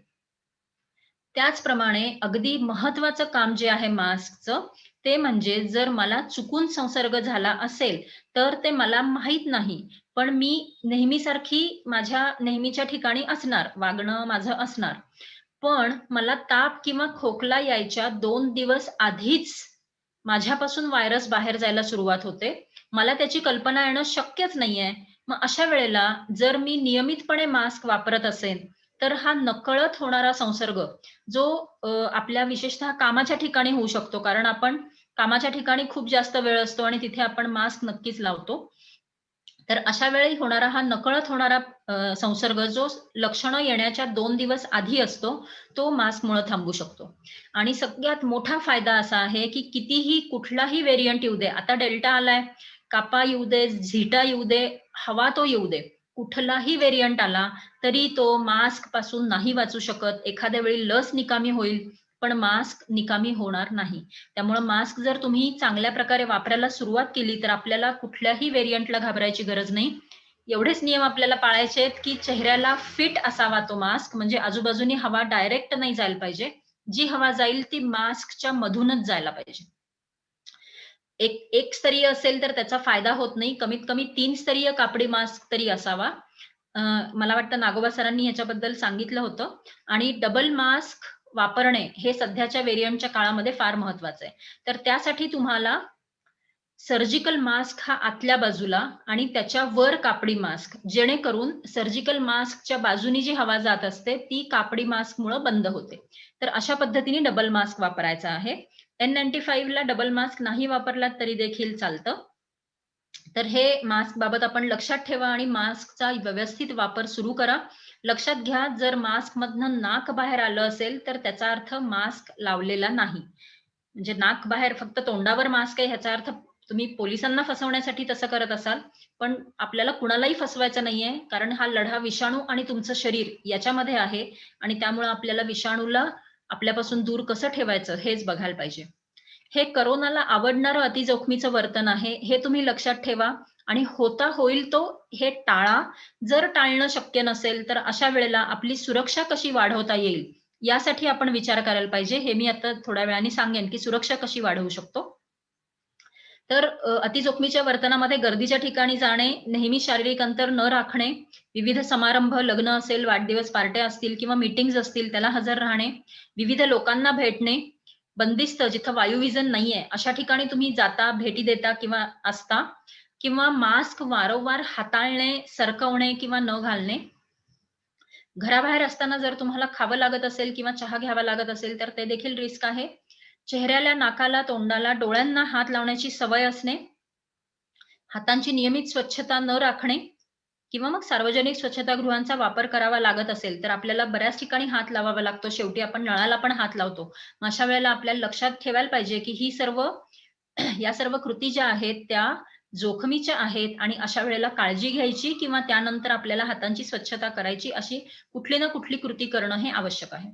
त्याचप्रमाणे अगदी महत्वाचं काम जे आहे मास्कचं, ते म्हणजे जर मला चुकून संसर्ग झाला असेल, तर ते मला माहीत नाही. पण मी नेहमीसारखी माझ्या नेहमीच्या ठिकाणी असणार, वागणं माझं असणार. पण मला ताप किंवा खोकला यायच्या 2 दिवस आधीच माझ्यापासून व्हायरस बाहेर जायला सुरुवात होते. मला त्याची कल्पना येणं शक्यच नाहीये. मग अशा वेळेला जर मी नियमितपणे मास्क वापरत असेन, तर हा नकळत होणारा संसर्ग जो आपल्या विशेषतः कामाच्या ठिकाणी होऊ शकतो. कारण आपण कामाच्या ठिकाणी खूप जास्त वेळ असतो आणि तिथे आपण मास्क नक्कीच लावतो. तर अशा वेळी होणारा हा नकळत होणारा संसर्ग जो लक्षणं येण्याच्या 2 दिवस आधी असतो, तो मास्कमुळे थांबू शकतो. आणि सगळ्यात मोठा फायदा असा आहे, की कितीही कुठलाही व्हेरियंट येऊ दे. आता डेल्टा आलाय, कापा येऊ दे, झीटा येऊ दे, हवा तो येऊ दे. कुठलाही व्हेरियंट आला, तरी तो मास्कपासून नाही वाचू शकत. एखाद्या वेळी लस निकामी होईल, पण मास्क निकामी होणार नाही. त्यामुळे मास्क जर तुम्ही चांगल्या प्रकारे वापरायला सुरुवात केली, तर आपल्याला कुठल्याही व्हेरियंटला घाबरायची गरज नाही. एवढेच नियम आपल्याला पाळायचे आहेत, की चेहऱ्याला फिट असावा तो मास्क, म्हणजे आजूबाजूनी हवा डायरेक्ट नाही जायला पाहिजे. जी हवा जाईल ती मास्कच्या मधूनच जायला पाहिजे. एक स्तरीय असेल तर त्याचा फायदा होत नाही. कमीत कमी 3 स्तरीय कापडी मास्क तरी असावा. मला वाटतं नागोबा सरांनी ह्याच्याबद्दल सांगितलं होतं. आणि डबल मास्क वापरणे हे सध्याच्या व्हेरियंटच्या काळामध्ये फार महत्वाचं आहे. तर त्यासाठी तुम्हाला सर्जिकल मास्क हा आतल्या बाजूला आणि त्याच्या वर कापडी मास्क, जेणेकरून सर्जिकल मास्कच्या बाजूनी जी हवा जात असते ती कापडी मास्कमुळे बंद होते. तर अशा पद्धतीने डबल मास्क वापरायचा आहे. N95 ला डबल मास्क नाही वापरलात तरी देखील चालतं. तर हे मास्क बाबत आपण लक्षात ठेवा आणि मास्कचा व्यवस्थित वापर सुरू करा. लक्षात घ्या, जर मास्क मधनं नाक बाहेर आलं असेल तर त्याचा अर्थ मास्क लावलेला नाही. म्हणजे नाक बाहेर फक्त तोंडावर मास्क आहे ह्याचा अर्थ तुम्ही पोलिसांना फसवण्यासाठी तसं करत असाल. पण आपल्याला कुणालाही फसवायचं नाहीये, कारण हा लढा विषाणू आणि तुमचं शरीर याच्यामध्ये आहे आणि त्यामुळे आपल्याला विषाणूला आपल्यापासून दूर कसं ठेवायचं हेच बघायला पाहिजे. हे कोरोनाला आवडणारं अतिजोखमीचं वर्तन आहे, हे तुम्ही लक्षात ठेवा आणि होता होईल तो हे टाळा. जर टाळणं शक्य नसेल, तर अशा वेळेला आपली सुरक्षा कशी वाढवता येईल यासाठी आपण विचार करायला पाहिजे. हे मी आता थोड्या वेळाने सांगेन, की सुरक्षा कशी वाढवू शकतो. तर अतिजोखमीच्या वर्तनामध्ये गर्दीच्या ठिकाणी जाणे, नेहमी शारीरिक अंतर न राखणे, विविध समारंभ, लग्न असेल, वाढदिवस, पार्ट्या असतील किंवा मीटिंग्ज असतील त्याला हजर राहणे, विविध लोकांना भेटणे, बंदिस्त जिथं वायुवीजन नाहीये, अशा ठिकाणी तुम्ही जाता, भेटी देता किंवा असता किंवा मास्क वारंवार हाताळणे, सरकवणे किंवा न घालणे. घराबाहेर असताना जर तुम्हाला खावं लागत असेल किंवा चहा घ्यावा लागत असेल, तर ते देखील रिस्क आहे. चेहऱ्याला, नाकाला, तोंडाला, डोळ्यांना हात लावण्याची सवय असणे, हातांची नियमित स्वच्छता न राखणे किंवा मग सार्वजनिक स्वच्छतागृहांचा वापर करावा लागत असेल, तर आपल्याला बऱ्याच ठिकाणी हात लावावा लागतो. शेवटी आपण नळाला पण हात लावतो. मग अशा वेळेला आपल्याला लक्षात ठेवायला पाहिजे, की ही सर्व या सर्व कृती ज्या आहेत त्या जोखमीच्या आहेत आणि अशा वेळेला काळजी घ्यायची किंवा त्यानंतर आपल्याला हातांची स्वच्छता करायची, अशी कुठली ना कुठली कृती करणं हे आवश्यक आहे.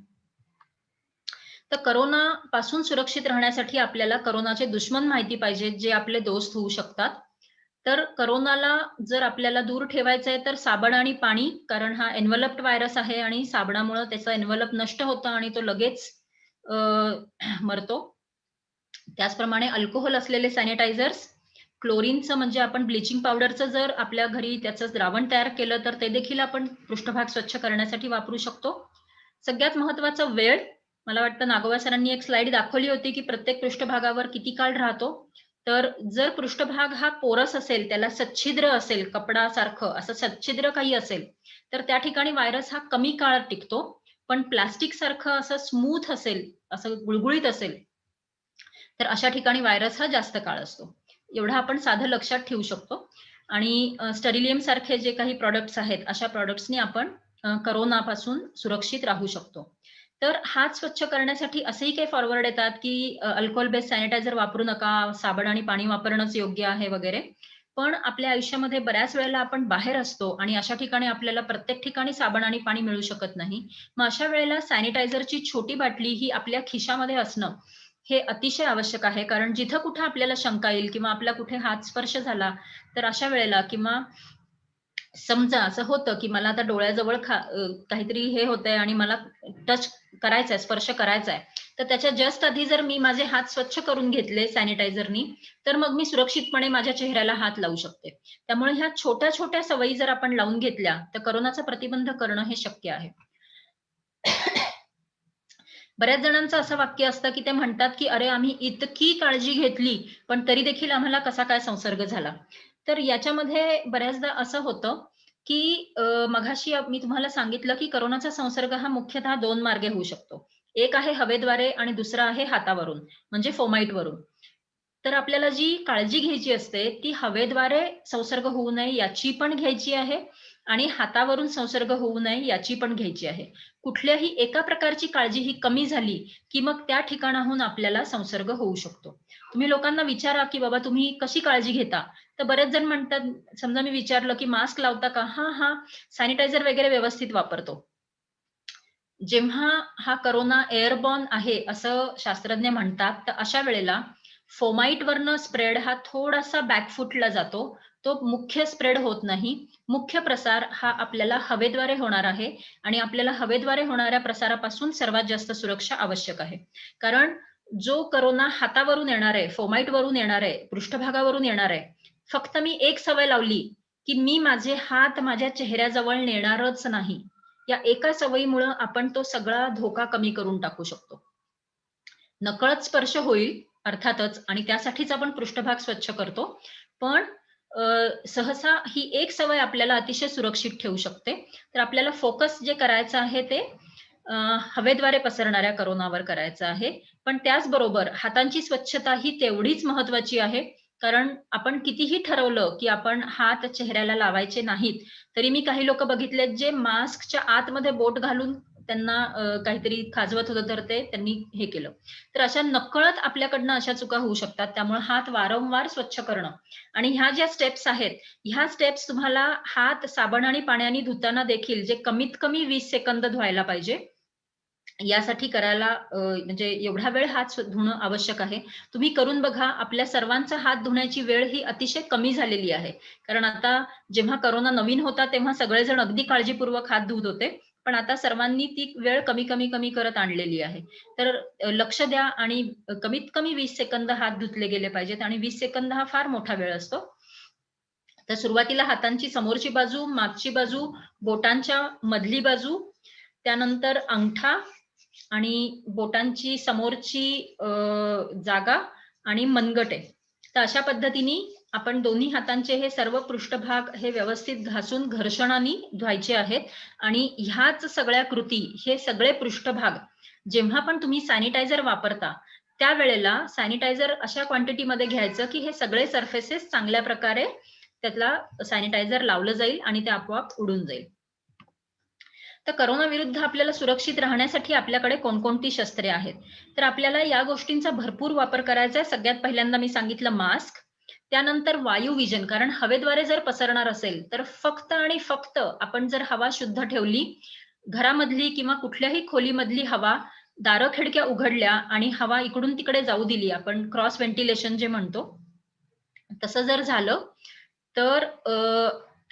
तर कोरोनापासून सुरक्षित राहण्यासाठी आपल्याला कोरोनाचे दुश्मन माहिती पाहिजेत, जे आपले दोस्त होऊ शकतात. तर कोरोनाला जर आपल्याला दूर ठेवायचं आहे, तर साबण आणि पाणी, कारण हा एन्व्हलप्ड व्हायरस आहे आणि साबणामुळे त्याचा एन्व्हलप नष्ट होतं आणि तो लगेच अ, मरतो. त्याचप्रमाणे अल्कोहोल असलेले सॅनिटायझर्स, क्लोरीनचं म्हणजे आपण ब्लिचिंग पावडरचं जर आपल्या घरी त्याचं द्रावण तयार केलं, तर ते देखील आपण पृष्ठभाग स्वच्छ करण्यासाठी वापरू शकतो. सगळ्यात महत्त्वाचा वेळ, मला वाटतं नागोबा सरांनी एक स्लाईड दाखवली होती, की प्रत्येक पृष्ठभागावर किती काळ राहतो. तर जर पृष्ठभाग हा पोरस असेल, त्याला सच्छिद्र असेल, कपडासारखं असं सच्छिद्र काही असेल, तर त्या ठिकाणी व्हायरस हा कमी काळ टिकतो. पण प्लास्टिक सारखं असं स्मूथ असेल, असं गुळगुळीत असेल, तर अशा ठिकाणी व्हायरस हा जास्त काळ असतो. एवढं आपण साधं लक्षात ठेवू शकतो. आणि स्टरिलियम सारखे जे काही प्रॉडक्ट्स आहेत, अशा प्रॉडक्ट्सनी आपण कोरोनापासून सुरक्षित राहू शकतो. तर हात स्वच्छ करण्यासाठी असेही काही फॉरवर्ड येतात, की अल्कोहोल बेस्ड सॅनिटायझर वापरू नका, साबण आणि पाणी वापरणंच योग्य आहे वगैरे. पण आपल्या आयुष्यामध्ये बऱ्याच वेळेला आपण बाहेर असतो आणि अशा ठिकाणी आपल्याला प्रत्येक ठिकाणी साबण आणि पाणी मिळू शकत नाही. मग अशा वेळेला सॅनिटायझरची छोटी बाटली ही आपल्या खिशामध्ये असणं हे अतिशय आवश्यक आहे. कारण जिथं कुठं आपल्याला शंका येईल किंवा आपला कुठे हात स्पर्श झाला, तर अशा वेळेला किंवा समजा असं होतं, की मला आता डोळ्याजवळ काहीतरी हे होतंय आणि मला टच करायचंय, स्पर्श करायचाय. तर त्याच्या जस्ट आधी जर मी माझे हात स्वच्छ करून घेतले सॅनिटायझरनी, तर मग मी सुरक्षितपणे माझ्या चेहऱ्याला हात लावू शकते. त्यामुळे ह्या छोट्या-छोट्या सवयी जर आपण लावून घेतल्या, तर कोरोनाचा प्रतिबंध करणं हे शक्य आहे. बऱ्याच जणांचं असं वाक्य असतं, की ते म्हणतात, की "अरे, आम्ही इतकी काळजी घेतली, पण तरी देखील आम्हाला कसा काय संसर्ग झाला?" तर याच्यामध्ये बऱ्याचदा असं होतं, की मघाशी मी तुम्हाला सांगितलं, की कोरोनाचा संसर्ग हा मुख्यतः 2 मार्गे होऊ शकतो. एक आहे हवेद्वारे आणि दुसरा आहे हातावरून, म्हणजे फोमाईटवरून. तर आपल्याला जी काळजी घ्यायची असते, ती हवेद्वारे संसर्ग होऊ नये याची पण घ्यायची आहे आणि हातावरून संसर्ग होऊ नये याची पण घ्यायची आहे. कुठल्याही एका प्रकारची काळजी ही कमी झाली, की मग त्या ठिकाणाहून आपल्याला संसर्ग होऊ शकतो. तुम्ही लोकांना विचारा, की "बाबा तुम्ही कशी काळजी घेता?" तर बरेच जण म्हणतात, समजा मी विचारलं, की "मास्क लावता का?" "हां, हां. सॅनिटायझर वगैरे व्यवस्थित वापरतो." जेव्हा हा कोरोना एअरबॉर्न आहे असं शास्त्रज्ञ म्हणतात, तर अशा वेळेला फोमाईटवरनं स्प्रेड हा थोडासा बॅकफुटला जातो. तो मुख्य स्प्रेड होत नाही. मुख्य प्रसार हा आपल्याला हवेद्वारे होणार आहे आणि आपल्याला हवेद्वारे होणाऱ्या प्रसारापासून सर्वात जास्त सुरक्षा आवश्यक आहे. कारण जो कोरोना हातावरून येणार आहे, फोमाईटवरून येणार आहे, पृष्ठभागावरून येणार आहे. फक्त मी एक सवय लावली, की मी माझे हात माझ्या चेहऱ्याजवळ नेणारच नाही. या एका सवयीमुळं आपण तो सगळा धोका कमी करून टाकू शकतो. नकळत स्पर्श होईल अर्थातच आणि त्यासाठीच आपण पृष्ठभाग स्वच्छ करतो. पण सहसा ही एक सवय आपल्याला अतिशय सुरक्षित ठेवू शकते. तर आपल्याला फोकस जे करायचं आहे ते हवेद्वारे पसरणाऱ्या कोरोनावर करायचं आहे. पण त्याचबरोबर हातांची स्वच्छता ही तेवढीच महत्त्वाची आहे. कारण आपण कितीही ठरवलं, की आपण हात चेहऱ्याला लावायचे नाहीत, तरी मी काही लोकं बघितलेत जे मास्कच्या आतमध्ये बोट घालून त्यांना काहीतरी खाजवत होतं, तर ते त्यांनी हे केलं. तर अशा नकळत आपल्याकडनं अशा चुका होऊ शकतात. त्यामुळे हात वारंवार स्वच्छ करणं आणि ह्या ज्या स्टेप्स आहेत, ह्या स्टेप्स तुम्हाला हात साबण आणि पाण्याने धुताना देखील जे कमीत कमी 20 सेकंद धुवायला पाहिजे. यासाठी करायला म्हणजे एवढा वेळ हात धुणं आवश्यक आहे. तुम्ही करून बघा. आपल्या सर्वांचा हात धुण्याची वेळ ही अतिशय कमी झालेली आहे. कारण आता जेव्हा कोरोना नवीन होता, तेव्हा सगळेजण अगदी काळजीपूर्वक हात धुत होते. पण आता सर्वांनी ती वेळ कमी, कमी, कमी करत आणलेली आहे. तर लक्ष द्या आणि कमीत कमी 20 सेकंद हात धुतले गेले पाहिजेत आणि 20 सेकंद हा फार मोठा वेळ असतो. तर सुरुवातीला हातांची समोरची बाजू, मागची बाजू, बोटांच्या मधली बाजू, त्यानंतर अंगठा आणि बोटांची समोरची जागा आणि मनगटे. तर अशा पद्धतीने आपण दोन्ही हातांचे हे सर्व पृष्ठभाग हे व्यवस्थित घासून घर्षणाने धुवायचे आहेत. आणि ह्याच सगळ्या कृती, हे सगळे पृष्ठभाग जेव्हा पण तुम्ही सॅनिटायझर वापरता त्यावेळेला सॅनिटायझर अशा क्वांटिटीमध्ये घ्यायचं की हे सगळे सरफेसेस चांगल्या प्रकारे त्याला सॅनिटायझर लावलं जाईल आणि ते आपोआप उडून जाईल. तर करोना विरुद्ध आपल्याला सुरक्षित राहण्यासाठी आपल्याकडे कोणकोणती शस्त्रे आहेत? तर आपल्याला या गोष्टींचा भरपूर वापर करायचा आहे. सगळ्यात पहिल्यांदा मी सांगितलं मास्क, त्यानंतर वायू विजन, कारण हवेद्वारे जर पसरणार असेल तर फक्त आणि फक्त आपण जर हवा शुद्ध ठेवली, घरामधली किंवा कुठल्याही खोलीमधली हवा, दारं खिडक्या उघडल्या आणि हवा इकडून तिकडे जाऊ दिली, आपण क्रॉस व्हेंटिलेशन जे म्हणतो, तसं जर झालं तर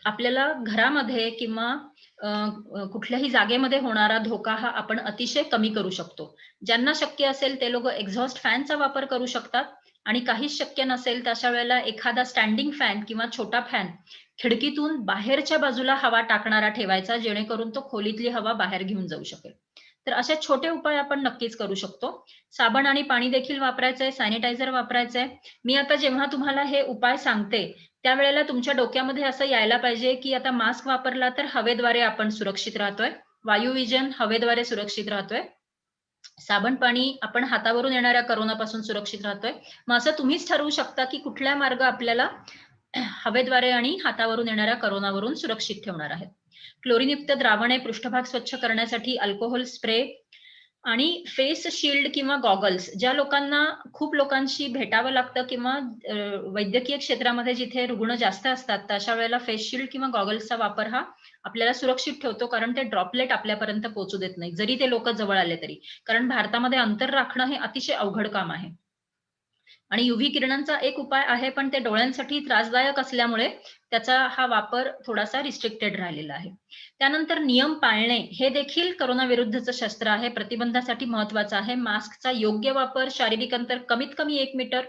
आपल्याला घरामध्ये किंवा कुठल्याही जागेमध्ये होणारा धोका हा आपण अतिशय कमी करू शकतो. ज्यांना शक्य असेल ते लोक एक्झॉस्ट फॅनचा वापर करू शकतात आणि काहीच शक्य नसेल तर अशा वेळेला एखादा स्टँडिंग फॅन किंवा छोटा फॅन खिडकीतून बाहेरच्या बाजूला हवा टाकणारा ठेवायचा, जेणेकरून तो खोलीतली हवा बाहेर घेऊन जाऊ शकेल. तर असे छोटे उपाय आपण नक्कीच करू शकतो. साबण आणि पाणी देखील वापरायचंय, सॅनिटायझर वापरायचंय. मी आता जेव्हा तुम्हाला हे उपाय सांगते त्यावेळेला तुमच्या डोक्यामध्ये असं यायला पाहिजे की आता मास्क वापरला तर हवेद्वारे आपण सुरक्षित राहतोय, वायू विजन हवेद्वारे सुरक्षित राहतोय, साबण पाणी आपण हातावरून येणाऱ्या करोनापासून सुरक्षित राहतोय. मग असं तुम्हीच ठरवू शकता की कुठला मार्ग आपल्याला हवेद्वारे आणि हातावरून येणाऱ्या करोनावरून सुरक्षित ठेवणार आहे. क्लोरीनयुक्त द्रावणे पृष्ठभाग स्वच्छ करण्यासाठी अल्कोहोल स्प्रे आणि फेस शील्ड किंवा गॉगल्स, ज्या लोकांना खूप लोकांशी भेटावं लागतं किंवा वैद्यकीय क्षेत्रामध्ये जिथे रुग्ण जास्त असतात, तर अशा वेळेला फेस शील्ड किंवा गॉगल्सचा वापर हा आपल्याला सुरक्षित ठेवतो, कारण ते ड्रॉपलेट आपल्यापर्यंत पोहोचू देत नाही, जरी ते लोक जवळ आले तरी. कारण भारतामध्ये अंतर राखणं हे अतिशय अवघड काम आहे. आणि युव्ही किरणांचा एक उपाय आहे, पण ते डोळ्यांसाठी त्रासदायक असल्यामुळे त्याचा हा वापर थोडासा रिस्ट्रिक्टेड राहिलेला आहे. त्यानंतर नियम पाळणे हे देखील करोना विरुद्धचं शस्त्र आहे, प्रतिबंधासाठी महत्वाचं आहे. मास्कचा योग्य वापर, शारीरिक अंतर कमीत कमी 1 मीटर,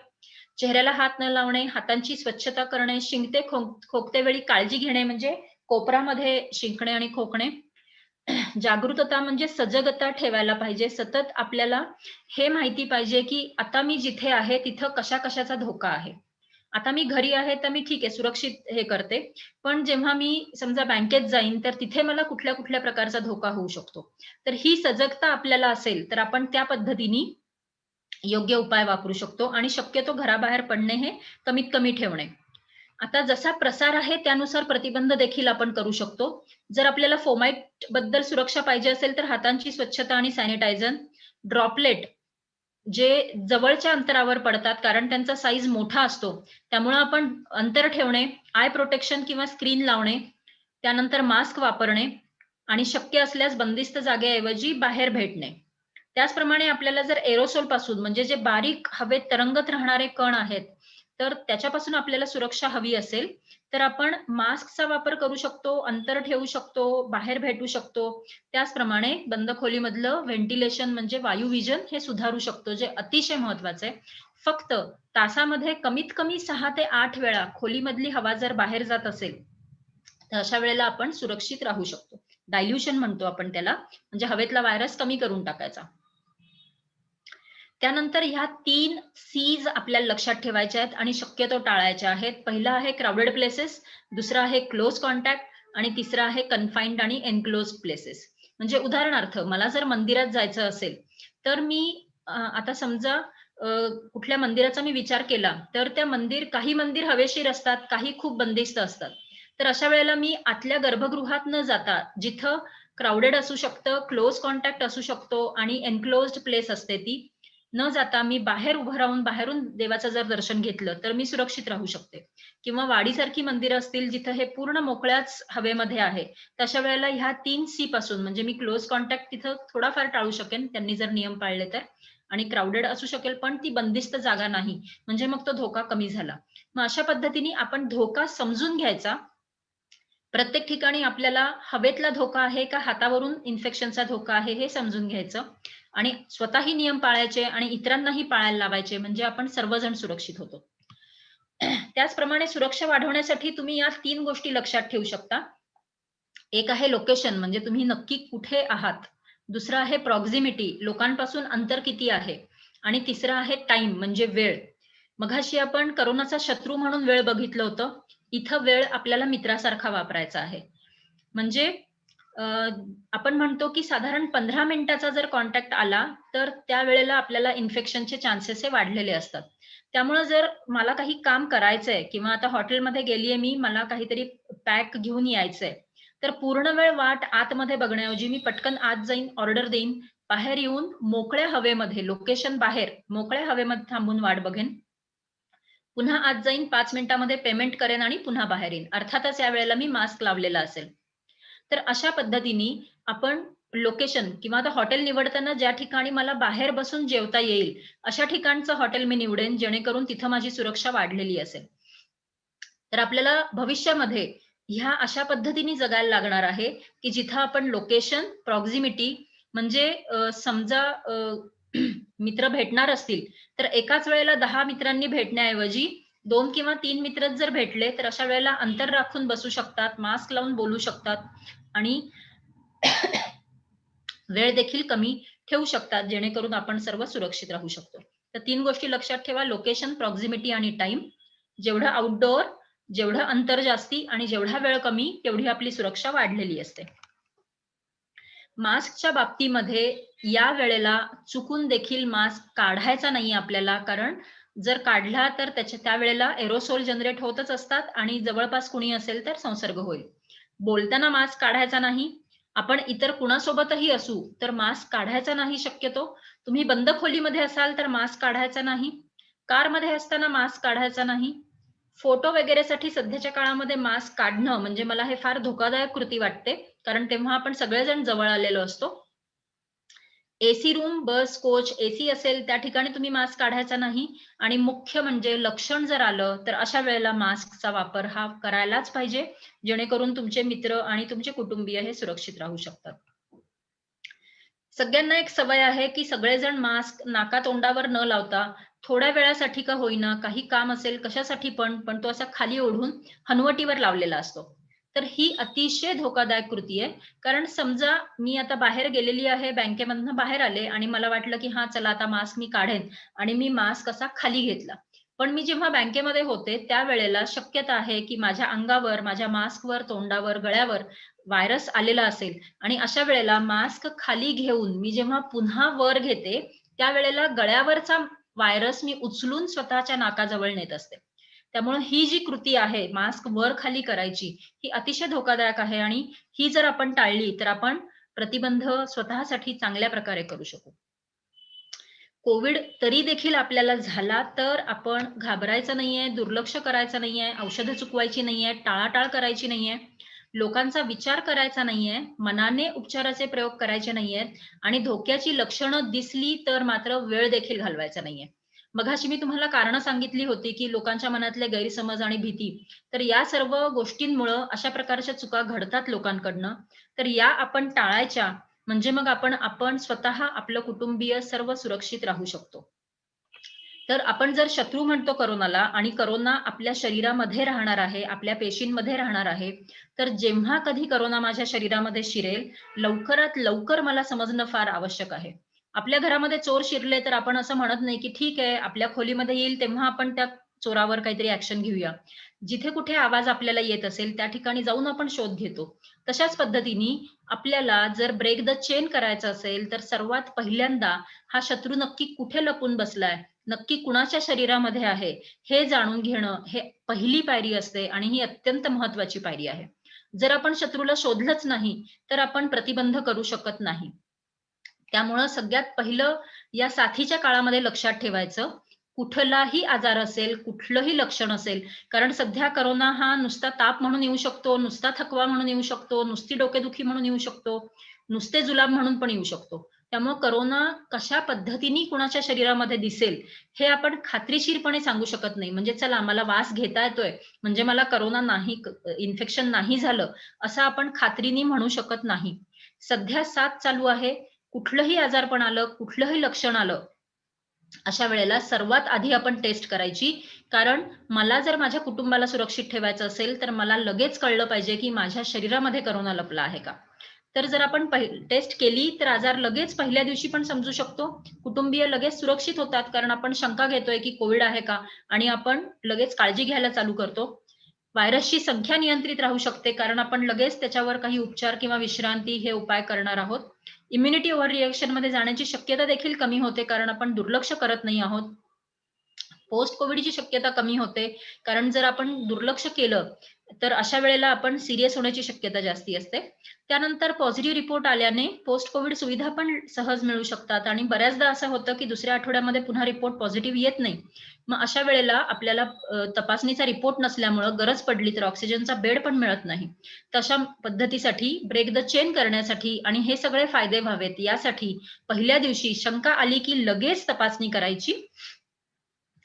चेहऱ्याला हात न लावणे, हातांची स्वच्छता करणे, शिंकते खोकते वेळी काळजी घेणे, म्हणजे कोपरामध्ये शिंकणे आणि खोकणे. जागृतता म्हणजे सजगता ठेवायला पाहिजे. सतत आपल्याला हे माहिती पाहिजे की आता मी जिथे आहे तिथं कशा-कशाचा धोका आहे. आता मी घरी आहे तर मी ठीक आहे, सुरक्षित हे करते. पण जेव्हा मी समजा बँकेत जाईन तर तिथे मला कुठल्या-कुठल्या प्रकारचा धोका होऊ शकतो. तर ही सजगता आपल्याला असेल तर आपण त्या पद्धतीने योग्य उपाय वापरू शकतो आणि शक्यतो घराबाहेर पडणे हे कमीत कमी ठेवणे. आता जसा प्रसार आहे त्यानुसार प्रतिबंध देखील आपण करू शकतो. जर आपल्याला फोमाइट बद्दल सुरक्षा पाहिजे असेल तर हातांची स्वच्छता आणि सॅनिटायझर, ड्रॉपलेट जे जवळच्या अंतरावर पडतात कारण त्यांचा साईज मोठा असतो, त्यामुळे आपण अंतर ठेवणे, आय प्रोटेक्शन किंवा स्क्रीन लावणे, त्यानंतर मास्क वापरणे आणि शक्य असल्यास बंदिस्त जागेऐवजी बाहेर भेटणे. त्याचप्रमाणे आपल्याला जर एरोसोल पासून, म्हणजे जे बारीक हवेत तरंगत राहणारे कण आहेत, तर त्याच्यापासून आपल्याला सुरक्षा हवी असेल तर आपण मास्कचा वापर करू शकतो, अंतर ठेवू शकतो, बाहेर भेटू शकतो. त्याचप्रमाणे बंद खोलीमधलं व्हेंटिलेशन म्हणजे वायू विजन हे सुधारू शकतो, जे अतिशय महत्वाचं आहे. फक्त तासामध्ये कमीत कमी 6 ते 8 वेळा खोलीमधली हवा जर बाहेर जात असेल तर अशा वेळेला आपण सुरक्षित राहू शकतो. डायल्युशन म्हणतो आपण त्याला, म्हणजे हवेतला व्हायरस कमी करून टाकायचा. त्यानंतर ह्या 3 सीज आपल्याला लक्षात ठेवायच्या आहेत आणि शक्यतो टाळायच्या आहेत. पहिला आहे क्राउडेड प्लेसेस, दुसरा आहे क्लोज कॉन्टॅक्ट आणि तिसरा आहे कन्फाइन्ड आणि एन्क्लोज्ड प्लेसेस. म्हणजे उदाहरणार्थ मला जर मंदिरात जायचं असेल तर मी आता समजा कुठल्या मंदिराचा मी विचार केला तर काही मंदिर हवेशीर असतात, काही खूप बंदिस्त असतात. तर अशा वेळेला मी आतल्या गर्भगृहात न जाता जिथं क्राउडेड असू शकतं, क्लोज कॉन्टॅक्ट असू शकतो आणि एन्क्लोज्ड प्लेस असते ती न जाता मी बाहेर उभं राहून बाहेरून देवाचं जर दर्शन घेतलं तर मी सुरक्षित राहू शकते. किंवा वाडीसारखी मंदिरं असतील जिथं हे पूर्ण मोकळ्याच हवेमध्ये आहे, तशा वेळेला ह्या 3 सी पासून म्हणजे मी क्लोज कॉन्टॅक्ट तिथं थोडाफार टाळू शकेन त्यांनी जर नियम पाळले तर, आणि क्राउडेड असू शकेल पण ती बंदिस्त जागा नाही, म्हणजे मग तो धोका कमी झाला. मग अशा पद्धतीने आपण धोका समजून घ्यायचा, प्रत्येक ठिकाणी आपल्याला हवेतला धोका आहे का हातावरून इन्फेक्शनचा धोका आहे हे समजून घ्यायचं आणि स्वतःही नियम पाळायचे आणि इतरांनाही पाळायला लावायचे, म्हणजे आपण सर्वजण सुरक्षित होतो. त्याचप्रमाणे सुरक्षा वाढवण्यासाठी तुम्ही या 3 गोष्टी लक्षात ठेवू शकता. एक आहे लोकेशन, म्हणजे तुम्ही नक्की कुठे आहात. दुसरं आहे प्रॉक्सिमिटी, लोकांपासून अंतर किती आहे. आणि तिसरं आहे टाइम, म्हणजे वेळ. मघाशी आपण करोनाचा शत्रू म्हणून वेळ बघितलं होतं. इथं वेळ आपल्याला मित्रासारखा वापरायचा आहे. म्हणजे आपण म्हणतो की साधारण 15 मिनिटाचा जर कॉन्टॅक्ट आला, तर त्यावेळेला आपल्याला इन्फेक्शनचे चान्सेस हे वाढलेले असतात. त्यामुळे जर मला काही काम करायचंय किंवा आता हॉटेलमध्ये गेलीये मी, मला काहीतरी पॅक घेऊन यायचंय, तर पूर्ण वेळ वाट आतमध्ये बघण्याऐवजी मी पटकन आत जाईन, ऑर्डर देईन, बाहेर येऊन मोकळ्या हवेमध्ये, लोकेशन बाहेर मोकळ्या हवेमध्ये थांबून वाट बघेन. पुन्हा आत जाईन, 5 मिनिटामध्ये पेमेंट करेन आणि पुन्हा बाहेर येईन. अर्थातच यावेळेला मी मास्क लावलेला असेल. तर अशा पद्धतीने आपण लोकेशन किंवा आता हॉटेल निवडताना ज्या ठिकाणी मला बाहेर बसून जेवता येईल, अशा ठिकाणचं हॉटेल मी निवडेन, जेणेकरून तिथं माझी सुरक्षा वाढलेली असेल. तर आपल्याला भविष्यामध्ये ह्या अशा पद्धतीने जगायला लागणार आहे, की जिथं आपण लोकेशन, प्रॉक्सिमिटी, म्हणजे समजा मित्र भेटणार असतील, तर एकाच वेळेला 10 मित्रांनी भेटण्याऐवजी 2 किंवा 3 मित्रच जर भेटले, तर अशा वेळेला अंतर राखून बसू शकतात, मास्क लावून बोलू शकतात आणि वेळ देखील कमी ठेवू शकतात, जेणेकरून आपण सर्व सुरक्षित राहू शकतो. तर 3 गोष्टी लक्षात ठेवा: लोकेशन, प्रॉक्सिमिटी आणि टाइम. जेवढं आउटडोअर, जेवढं अंतर जास्ती आणि जेवढा वेळ कमी, तेवढी आपली सुरक्षा वाढलेली असते. मास्कच्या बाबतीमध्ये या वेळेला चुकून देखील मास्क काढायचा नाही आपल्याला, कारण जर काढला तर त्यावेळेला एरोसोल जनरेट होतच असतात आणि जवळपास कुणी असेल तर संसर्ग होईल. बोलताना मास्क काढायचा नाही. आपण इतर कुणासोबतही असू तर मास्क काढायचा नाही शक्यतो. तुम्ही बंद खोलीमध्ये असाल तर मास्क काढायचा नाही. कारमध्ये असताना मास्क काढायचा नाही. फोटो वगैरेसाठी सध्याच्या काळामध्ये मास्क काढणं म्हणजे मला हे फार धोकादायक कृती वाटते, कारण तेव्हा आपण सगळेजण जवळ आलेलो असतो. एसी रूम, बस, कोच, एसी असेल त्या ठिकाणी तुम्ही मास्क काढायचा नाही. आणि मुख्य म्हणजे लक्षण जर आलं तर अशा वेळेला मास्कचा वापर हा करायलाच पाहिजे, जेणेकरून तुमचे मित्र आणि तुमचे कुटुंबीय हे सुरक्षित राहू शकतात. सगळ्यांना एक सवय आहे की सगळेजण मास्क नाका-तोंडावर न लावता थोड्या वेळासाठी का होईना, काही काम असेल कशासाठी पण तो असा खाली ओढून हनवटीवर लावलेला असतो. तर ही अतिशय धोकादायक कृती आहे. कारण समजा मी आता बाहेर गेलेली आहे, बँकेमधनं बाहेर आले आणि मला वाटलं की हा चला आता मास्क मी काढेन आणि मी मास्क असा खाली घेतला. पण मी जेव्हा बँकेमध्ये होते त्यावेळेला शक्यता आहे की माझ्या अंगावर, माझ्या मास्कवर, तोंडावर, गळ्यावर व्हायरस आलेला असेल आणि अशा वेळेला मास्क खाली घेऊन मी जेव्हा पुन्हा वर घेते, त्यावेळेला गळ्यावरचा व्हायरस मी उचलून स्वतःच्या नाकाजवळ नेत असते. त्यामुळे ही जी कृती आहे मास्क वर खाली करायची, ही अतिशय धोकादायक आहे आणि ही जर आपण टाळली तर आपण प्रतिबंध स्वतःसाठी चांगल्या प्रकारे करू शकू. कोविड तरी देखील आपल्याला झाला तर आपण घाबरायचं नाहीये, दुर्लक्ष करायचं नाहीये, औषधं चुकवायची नाहीये, टाळाटाळ करायची नाहीये, लोकांचा विचार करायचा नाहीये, मनाने उपचाराचे प्रयोग करायचे नाहीयेत आणि धोक्याची लक्षणं दिसली तर मात्र वेळ देखील घालवायचा नाहीये. मघाशी मी तुम्हाला कारणं सांगितली होती की लोकांच्या मनातले गैरसमज आणि भीती. तर या सर्व गोष्टींमुळं अशा प्रकारच्या चुका घडतात लोकांकडनं. तर या आपण टाळायच्या, म्हणजे मग आपण स्वतः, आपलं कुटुंबीय सर्व सुरक्षित राहू शकतो. तर आपण जर शत्रू म्हणतो करोनाला आणि करोना आपल्या शरीरामध्ये राहणार आहे, आपल्या पेशींमध्ये राहणार आहे, तर जेव्हा कधी करोना माझ्या शरीरामध्ये शिरेल, लवकरात लवकर मला समजणं फार आवश्यक आहे. आपल्या घरामध्ये चोर शिरले तर आपण असं म्हणत नाही की ठीक आहे, आपल्या खोलीमध्ये येईल तेव्हा आपण त्या चोरावर काहीतरी ऍक्शन घेऊया. जिथे कुठे आवाज आपल्याला येत असेल त्या ठिकाणी जाऊन आपण शोध घेतो. तशाच पद्धतीने आपल्याला जर ब्रेक द चेन करायचं असेल तर सर्वात पहिल्यांदा हा शत्रू नक्की कुठे लपून बसलाय, नक्की कुणाच्या शरीरामध्ये आहे, हे जाणून घेणं हे पहिली पायरी असते आणि ही अत्यंत महत्वाची पायरी आहे. जर आपण शत्रूला शोधलंच नाही तर आपण प्रतिबंध करू शकत नाही. त्यामुळं सगळ्यात पहिलं या साथीच्या काळामध्ये लक्षात ठेवायचं, कुठलाही आजार असेल, कुठलंही लक्षण असेल, कारण सध्या करोना हा नुसता ताप म्हणून येऊ शकतो, नुसता थकवा म्हणून येऊ शकतो, नुसती डोकेदुखी म्हणून येऊ शकतो, नुसते जुलाब म्हणून पण येऊ शकतो. त्यामुळे करोना कशा पद्धतीने कुणाच्या शरीरामध्ये दिसेल हे आपण खात्रीशीरपणे सांगू शकत नाही. म्हणजे चला मला वास घेता येतोय म्हणजे मला करोना नाही, इन्फेक्शन नाही झालं असं आपण खात्रीने म्हणू शकत नाही. सध्या साथ चालू आहे. कुठलंही आजारपण आलं, कुठलंही लक्षण आलं, अशा वेळेला सर्वात आधी आपण टेस्ट करायची. कारण मला जर माझ्या कुटुंबाला सुरक्षित ठेवायचं असेल, तर मला लगेच कळलं पाहिजे, की माझ्या शरीरामध्ये करोना लपला आहे का? तर जर आपण टेस्ट केली, तर आजार लगेच पहिल्या दिवशी पण समजू शकतो. कुटुंबीय लगेच सुरक्षित होतात, कारण आपण शंका घेतोय, की कोविड आहे का? आणि आपण लगेच काळजी घ्यायला चालू करतो. व्हायरसची संख्या नियंत्रित राहू शकते, कारण आपण लगेच त्याच्यावर काही उपचार किंवा विश्रांती हे उपाय करणार आहोत. इम्युनिटी ओव्हर रिएक्शन मध्ये जाण्याची शक्यता देखील कमी होते, कारण आपण दुर्लक्ष करत नाही आहोत. पोस्ट कोविडची शक्यता कमी होते, कारण जर आपण दुर्लक्ष केलं, तर अशा वेळेला आपण सीरियस होण्याची शक्यता जास्ती असते. त्यानंतर पॉझिटिव्ह रिपोर्ट आल्याने पोस्ट कोविड सुविधा पण सहज मिळू शकतात आणि बऱ्याचदा असं होतं, की दुसऱ्या आठवड्यामध्ये पुन्हा रिपोर्ट पॉझिटिव्ह येत नाही. मग अशा वेळेला आपल्याला तपासणीचा रिपोर्ट नसल्यामुळं गरज पडली तर ऑक्सिजनचा बेड पण मिळत नाही. तशा पद्धतीसाठी ब्रेक द चेन करण्यासाठी आणि हे सगळे फायदे व्हावेत यासाठी पहिल्या दिवशी शंका आली, की लगेच तपासणी करायची.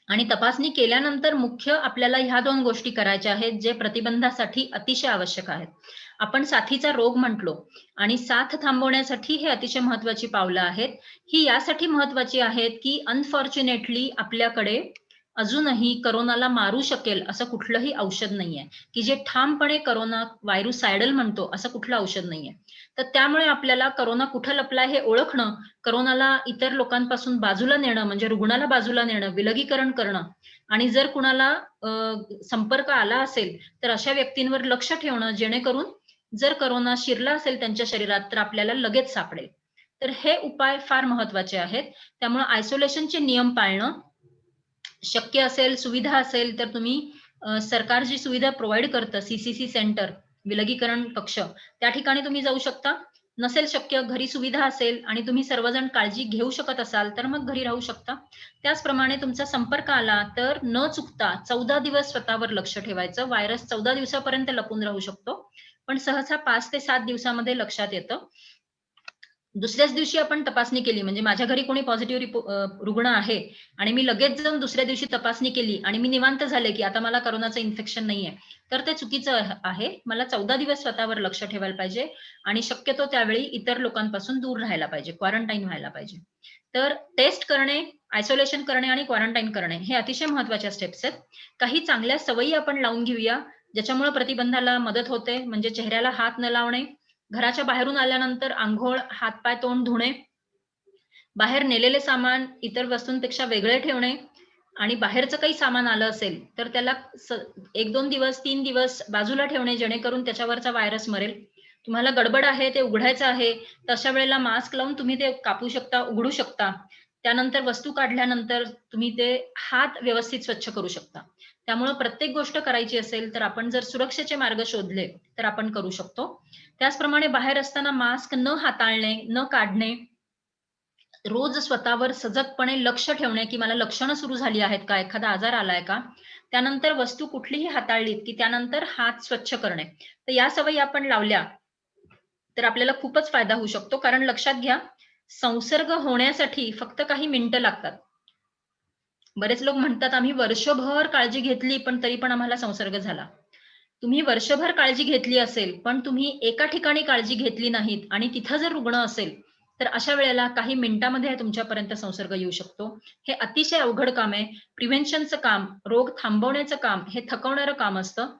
आणि तपासणी केल्यानंतर मुख्य आपल्याला ह्या 2 गोष्टी करायच्या आहेत, जे प्रतिबंधासाठी अतिशय आवश्यक आहेत. आपण साथीचा रोग म्हटलो आणि साथ थांबवण्यासाठी हे अतिशय महत्वाची पावलं आहेत. ही यासाठी महत्वाची आहेत, की अनफॉर्च्युनेटली आपल्याकडे अजूनही करोनाला मारू शकेल असं कुठलंही औषध नाहीये, की जे ठामपणे करोना व्हायरुसायडल म्हणतो असं कुठलं औषध नाहीये. तर त्यामुळे आपल्याला करोना कुठं लपलाय हे ओळखणं, करोनाला इतर लोकांपासून बाजूला नेणं म्हणजे रुग्णाला बाजूला नेणं, विलगीकरण करणं आणि जर कुणाला संपर्क आला असेल, तर अशा व्यक्तींवर लक्ष ठेवणं, जेणेकरून जर करोना शिरला असेल त्यांच्या शरीरात, तर आपल्याला लगेच सापडेल. तर हे उपाय फार महत्वाचे आहेत. त्यामुळे आयसोलेशनचे नियम पाळणं, शक्य असेल, सुविधा असेल, तर तुम्ही सरकार जी सुविधा प्रोव्हाईड करतं, सीसीसी सेंटर, विलगीकरण कक्ष, त्या ठिकाणी तुम्ही जाऊ शकता. नसेल शक्य, घरी सुविधा असेल आणि तुम्ही सर्वजण काळजी घेऊ शकत असाल, तर मग घरी राहू शकता. त्याचप्रमाणे तुमचा संपर्क आला, तर न चुकता 14 दिवस स्वतःवर लक्ष ठेवायचं. व्हायरस 14 दिवसापर्यंत लपून राहू शकतो, पण सहसा 5 ते 7 दिवसामध्ये लक्षात येतं. दुसऱ्याच दिवशी आपण तपासणी केली, म्हणजे माझ्या घरी कोणी पॉझिटिव्ह रुग्ण आहे आणि मी लगेच जाऊन दुसऱ्या दिवशी तपासणी केली आणि मी निवांत झाले, की आता मला करोनाचं इन्फेक्शन नाहीये, तर ते चुकीचं आहे. मला 14 दिवस स्वतःवर लक्ष ठेवायला पाहिजे आणि शक्यतो त्यावेळी इतर लोकांपासून दूर राहायला पाहिजे, क्वारंटाईन व्हायला पाहिजे. तर टेस्ट करणे, आयसोलेशन करणे आणि क्वारंटाईन करणे हे अतिशय महत्वाच्या स्टेप्स आहेत. काही चांगल्या सवयी आपण लावून घेऊया, ज्याच्यामुळे प्रतिबंधाला मदत होते. म्हणजे चेहऱ्याला हात न लावणे, घराच्या बाहेरून आल्यानंतर अंघोळ, हातपाय, तोंड धुणे, बाहेर नेलेले सामान इतर वस्तूंपेक्षा वेगळे ठेवणे आणि बाहेरचं काही सामान आलं असेल, तर त्याला 1-2 दिवस, 3 दिवस बाजूला ठेवणे, जेणेकरून त्याच्यावरचा व्हायरस मरेल. तुम्हाला गडबड आहे, ते उघडायचं आहे, तशा वेळेला मास्क लावून तुम्ही ते कापू शकता, उघडू शकता. त्यानंतर वस्तू काढल्यानंतर तुम्ही ते हात व्यवस्थित स्वच्छ करू शकता. त्यामुळे प्रत्येक गोष्ट करायची असेल, तर आपण जर सुरक्षेचे मार्ग शोधले, तर आपण करू शकतो. त्याचप्रमाणे बाहेर असताना मास्क न हाताळणे, न काढणे, रोज स्वतःवर सजगपणे लक्ष ठेवणे, की मला लक्षणं सुरू झाली आहेत का? एखादा आजार आलाय का? त्यानंतर वस्तू कुठलीही हाताळलीत, की त्यानंतर हात स्वच्छ करणे. तर या सवयी आपण लावल्या, तर आपल्याला खूपच फायदा होऊ शकतो. कारण लक्षात घ्या, संसर्ग होण्यासाठी फक्त काही मिनिटं लागतात. बरेच लोक म्हणतात, आम्ही वर्षभर काळजी घेतली, पण तरी पण आम्हाला संसर्ग झाला. तुम्ही वर्षभर काळजी घेतली असेल, पण तुम्ही एका ठिकाणी काळजी घेतली नाहीत आणि तिथं जर रुग्ण असेल, तर अशा वेळेला काही मिनिटांमध्ये तुमच्यापर्यंत संसर्ग येऊ शकतो. हे अतिशय अवघड काम आहे. प्रिव्हेन्शनचं काम, रोग थांबवण्याचं काम हे थकवणारं काम असतं.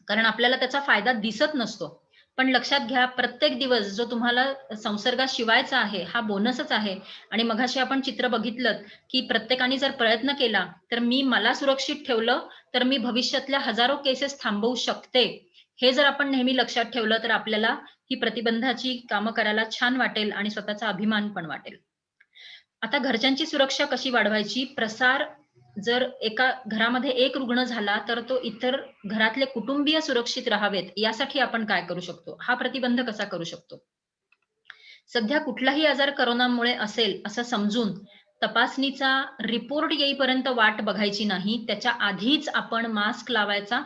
कारण आपल्याला त्याचा फायदा दिसत नसतो. पण लक्षात घ्या, प्रत्येक दिवस जो तुम्हाला संसर्गाशिवायचा आहे, हा बोनसच आहे. आणि मघाशी आपण चित्र बघितलंत, की प्रत्येकाने जर प्रयत्न केला, तर मला सुरक्षित ठेवलं, तर मी भविष्यातल्या हजारो केसेस थांबवू शकते. हे जर आपण नेहमी लक्षात ठेवलं, तर आपल्याला ही प्रतिबंधाची कामं करायला छान वाटेल आणि स्वतःचा अभिमान पण वाटेल. आता घरच्यांची सुरक्षा कशी वाढवायची? प्रसार जर एका घरामध्ये एक रुग्ण झाला, तर तो इतर घरातले कुटुंबीय सुरक्षित राहावेत, यासाठी आपण काय करू शकतो? हा प्रतिबंध कसा करू शकतो? सध्या कुठलाही आजार करोनामुळे असेल असं समजून तपासणीचा रिपोर्ट येईपर्यंत वाट बघायची नाही. त्याच्या आधीच आपण मास्क लावायचा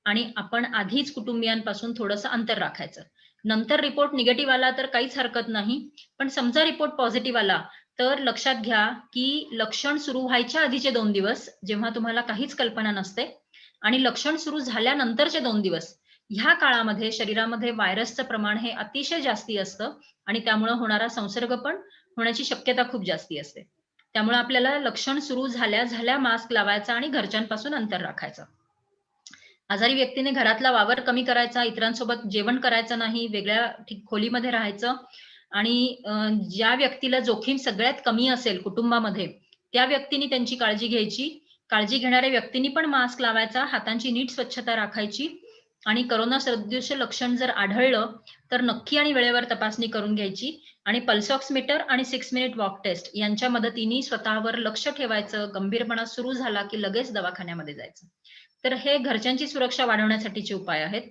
आणि आपण आधीच कुटुंबियांपासून थोडंसं अंतर राखायचं. नंतर रिपोर्ट निगेटिव्ह आला तर काहीच हरकत नाही. पण समजा रिपोर्ट पॉझिटिव्ह आला, तर लक्षात घ्या, की लक्षण सुरू व्हायच्या आधीचे 2 दिवस, जेव्हा तुम्हाला काहीच कल्पना नसते आणि लक्षण सुरू झाल्यानंतरचे 2 दिवस, ह्या काळामध्ये शरीरामध्ये व्हायरसचं प्रमाण हे अतिशय जास्ती असतं आणि त्यामुळे होणारा संसर्ग पण होण्याची शक्यता खूप जास्ती असते. त्यामुळे आपल्याला लक्षण सुरू झाल्या मास्क लावायचा आणि घरच्यांपासून अंतर राखायचं. आजारी व्यक्तीने घरातला वावर कमी करायचा, इतरांसोबत जेवण करायचं नाही, वेगळ्या खोलीमध्ये राहायचं आणि ज्या व्यक्तीला जोखीम सगळ्यात कमी असेल कुटुंबामध्ये, त्या व्यक्तीने त्यांची काळजी घ्यायची. काळजी घेणाऱ्या व्यक्तींनी पण मास्क लावायचा, हातांची नीट स्वच्छता राखायची आणि कोरोना सदृश लक्षण जर आढळलं, तर नक्की आणि वेळेवर तपासणी करून घ्यायची आणि पल्स ऑक्सिमीटर आणि 6 मिनिट वॉक टेस्ट यांच्या मदतीने स्वतःवर लक्ष ठेवायचं. गंभीरपणा सुरू झाला की लगेच दवाखान्यामध्ये जायचं. तर हे घरच्यांची सुरक्षा वाढवण्यासाठीचे उपाय आहेत.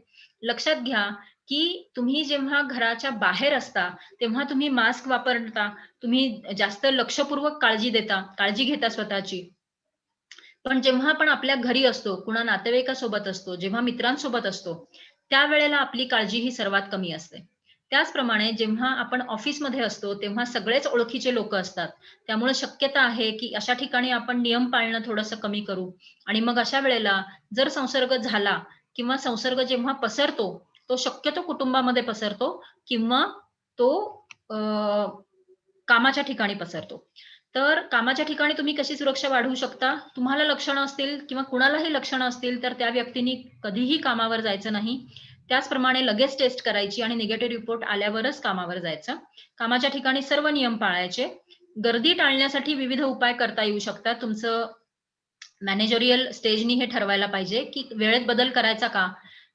लक्षात घ्या, की तुम्ही जेव्हा घराच्या बाहेर असता, तेव्हा तुम्ही मास्क वापरता, तुम्ही जास्त लक्षपूर्वक काळजी घेता स्वतःची. पण जेव्हा आपण आपल्या घरी असतो, कुणा नातेवाईकासोबत असतो, जेव्हा मित्रांसोबत असतो, त्यावेळेला आपली काळजी ही सर्वात कमी असते. त्याचप्रमाणे जेव्हा आपण ऑफिसमध्ये असतो, तेव्हा सगळेच ओळखीचे लोकं असतात. त्यामुळे शक्यता आहे, की अशा ठिकाणी आपण नियम पाळणं थोडंसं कमी करू आणि मग अशा वेळेला जर संसर्ग झाला किंवा संसर्ग जेव्हा पसरतो, तो शक्यतो कुटुंबामध्ये पसरतो किंवा तो अ, कामाच्या ठिकाणी पसरतो. तर कामाच्या ठिकाणी तुम्ही कशी सुरक्षा वाढवू शकता? तुम्हाला लक्षणं असतील किंवा कुणालाही लक्षणं असतील, तर त्या व्यक्तींनी कधीही कामावर जायचं नाही. त्याचप्रमाणे लगेच टेस्ट करायची आणि निगेटिव्ह रिपोर्ट आल्यावरच कामावर जायचं. कामाच्या ठिकाणी सर्व नियम पाळायचे. गर्दी टाळण्यासाठी विविध उपाय करता येऊ शकतात. तुमचं मॅनेजरियल स्टेजनी हे ठरवायला पाहिजे, की वेळेत बदल करायचा का?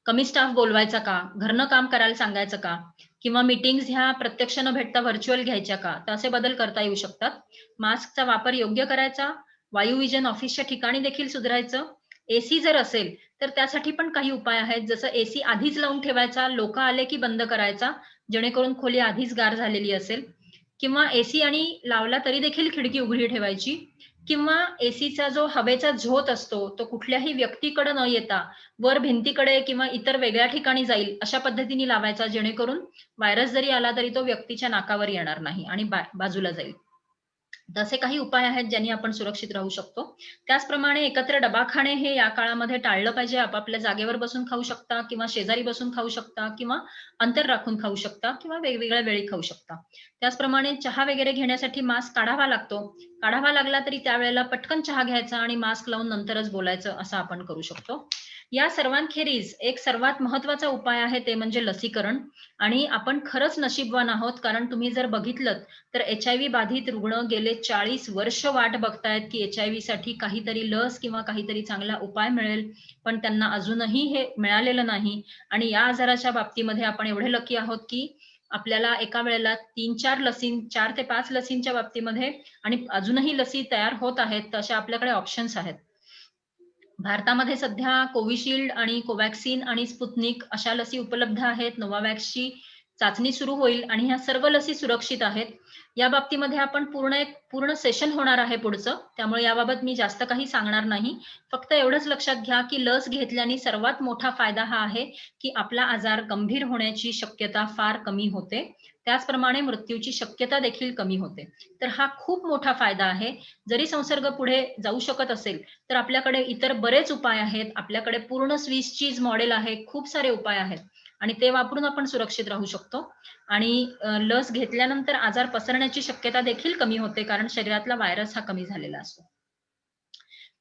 कमी स्टाफ बोलवायचा का? घरनं काम करायला सांगायचं का? किंवा मीटिंग्स ह्या प्रत्यक्ष न भेटता व्हर्चुअल घ्यायच्या का? तर असे बदल करता येऊ शकतात. मास्कचा वापर योग्य करायचा. वायुविजन ऑफिसच्या ठिकाणी देखील सुधारायचं. एसी जर असेल, तर त्यासाठी पण काही उपाय आहेत. जसं एसी आधीच लावून ठेवायचा, लोकं आले की बंद करायचा, जेणेकरून खोली आधीच गार झालेली असेल. किंवा एसी आणि लावला तरी देखील खिडकी उघडी ठेवायची. किंवा एसीचा जो हवेचा झोत असतो, तो कुठल्याही व्यक्तीकडे न येता वर भिंतीकडे किंवा इतर वेगळ्या ठिकाणी जाईल, अशा पद्धतीने लावायचा, जेणेकरून व्हायरस जरी आला तरी तो व्यक्तीच्या नाकावर येणार नाही आणि बाजूला जाईल. तर असे काही उपाय आहेत ज्यांनी आपण सुरक्षित राहू शकतो. त्याचप्रमाणे एकत्र डबा खाणे हे या काळामध्ये टाळलं पाहिजे. आपापल्या जागेवर बसून खाऊ शकता किंवा शेजारी बसून खाऊ शकता किंवा अंतर राखून खाऊ शकता किंवा वेगवेगळ्या वेळी खाऊ शकता. त्याचप्रमाणे चहा वगैरे घेण्यासाठी मास्क काढावा लागतो. काढावा लागला तरी त्यावेळेला पटकन चहा घ्यायचा आणि मास्क लावून नंतरच बोलायचं, असं आपण करू शकतो. या सर्वांखेरीज एक सर्वात महत्वाचा उपाय आहे ते म्हणजे लसीकरण. आणि आपण खरंच नशीबवान आहोत, कारण तुम्ही जर बघितलंत तर HIV बाधित रुग्ण गेले 40 वर्ष वाट बघतायत, की HIV साठी काहीतरी लस किंवा काहीतरी चांगला उपाय मिळेल. पण त्यांना अजूनही हे मिळालेलं नाही आणि या आजाराच्या बाबतीमध्ये आपण एवढे लकी आहोत, की आपल्याला एका वेळेला 4 ते 5 लसींच्या बाबतीमध्ये आणि अजूनही लसी तयार होत आहेत, तर अशा आपल्याकडे ऑप्शन्स आहेत. भारतामध्ये सध्या कोविशिल्ड आणि कोव्हॅक्सिन आणि स्पुतनिक अशा लसी उपलब्ध आहेत. नोव्हावॅक्सची चाचणी सुरू होईल आणि ह्या सर्व लसी सुरक्षित आहेत. या बाबतीमध्ये आपण पूर्ण सेशन होणार आहे पुढचं. त्यामुळे याबाबत मी जास्त काही सांगणार नाही. फक्त एवढंच लक्षात घ्या, की लस घेतल्याने सर्वात मोठा फायदा हा आहे, की आपला आजार गंभीर होण्याची शक्यता फार कमी होते. त्याचप्रमाणे मृत्यूची शक्यता देखील कमी होते. तर हा खूप मोठा फायदा आहे. जरी संसर्ग पुढे जाऊ शकत असेल, तर आपल्याकडे इतर बरेच उपाय आहेत. आपल्याकडे पूर्ण स्विस चीज मॉडेल आहे. खूप सारे उपाय आहेत आणि ते वापरून आपण सुरक्षित राहू शकतो. आणि लस घेतल्यानंतर आजार पसरण्याची शक्यता देखील कमी होते, कारण शरीरातला व्हायरस हा कमी झालेला असतो.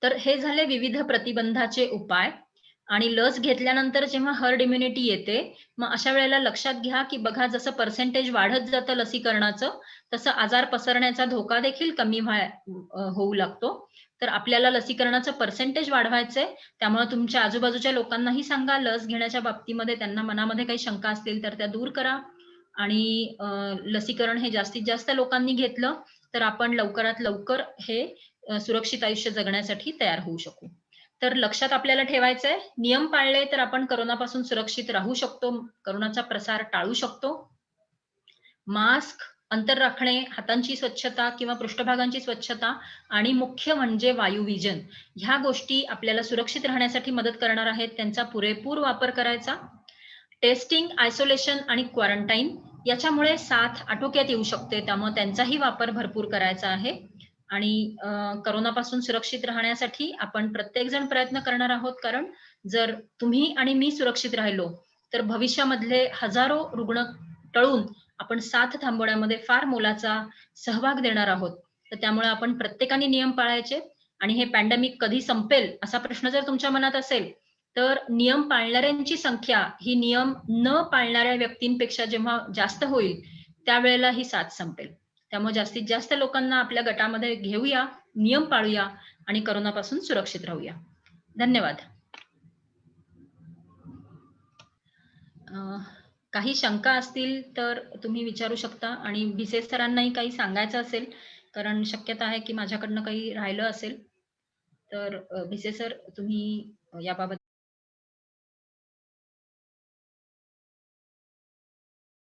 तर हे झाले विविध प्रतिबंधाचे उपाय. आणि लस घेतल्यानंतर जेव्हा हर्ड इम्युनिटी येते, मग अशा वेळेला लक्षात घ्या, की बघा जसं पर्सेंटेज वाढत जातं लसीकरणाचं, तसं आजार पसरण्याचा धोका देखील कमी होऊ लागतो. तर आपल्याला लसीकरणाचं पर्सेंटेज वाढवायचंय. त्यामुळे तुमच्या आजूबाजूच्या लोकांनाही सांगा, लस घेण्याच्या बाबतीमध्ये त्यांना मनामध्ये काही शंका असतील तर त्या दूर करा. आणि लसीकरण हे जास्तीत जास्त लोकांनी घेतलं, तर आपण लवकरात लवकर हे सुरक्षित आयुष्य जगण्यासाठी तयार होऊ शकू. तर लक्षात आपल्याला ठेवायचंय, नियम पाळले तर आपण कोरोनापासून सुरक्षित राहू शकतो, कोरोनाचा प्रसार टाळू शकतो. मास्क, अंतर राखणे, हातांची स्वच्छता किंवा पृष्ठभागांची स्वच्छता आणि मुख्य म्हणजे वायुविजन, ह्या गोष्टी आपल्याला सुरक्षित राहण्यासाठी मदत करणार आहेत. त्यांचा पुरेपूर वापर करायचा. टेस्टिंग, आयसोलेशन आणि क्वारंटाईन याच्यामुळे साथ आटोक्यात येऊ शकते. त्यामुळे त्यांचाही वापर भरपूर करायचा आहे आणि कोरोनापासून सुरक्षित राहण्यासाठी आपण प्रत्येकजण प्रयत्न करणार आहोत. कारण जर तुम्ही आणि मी सुरक्षित राहिलो, तर भविष्यामधले हजारो रुग्ण टळून आपण साथ थांबवण्यामध्ये फार मोलाचा सहभाग देणार आहोत. तर त्यामुळे आपण प्रत्येकाने नियम पाळायचे आणि हे पॅन्डेमिक कधी संपेल असा प्रश्न जर तुमच्या मनात असेल, तर नियम पाळणाऱ्यांची संख्या ही नियम न पाळणाऱ्या व्यक्तींपेक्षा जेव्हा जास्त होईल, त्यावेळेला ही साथ संपेल. त्यामुळे जास्तीत जास्त लोकांना आपल्या गटामध्ये घेऊया, नियम पाळूया आणि कोरोनापासून सुरक्षित राहूया. धन्यवाद. काही शंका असतील तर तुम्ही विचारू शकता आणि भिसे सरांनाही काही सांगायचं असेल, कारण शक्यता आहे की माझ्याकडनं काही राहिलं असेल, तर भिसे सर तुम्ही याबाबत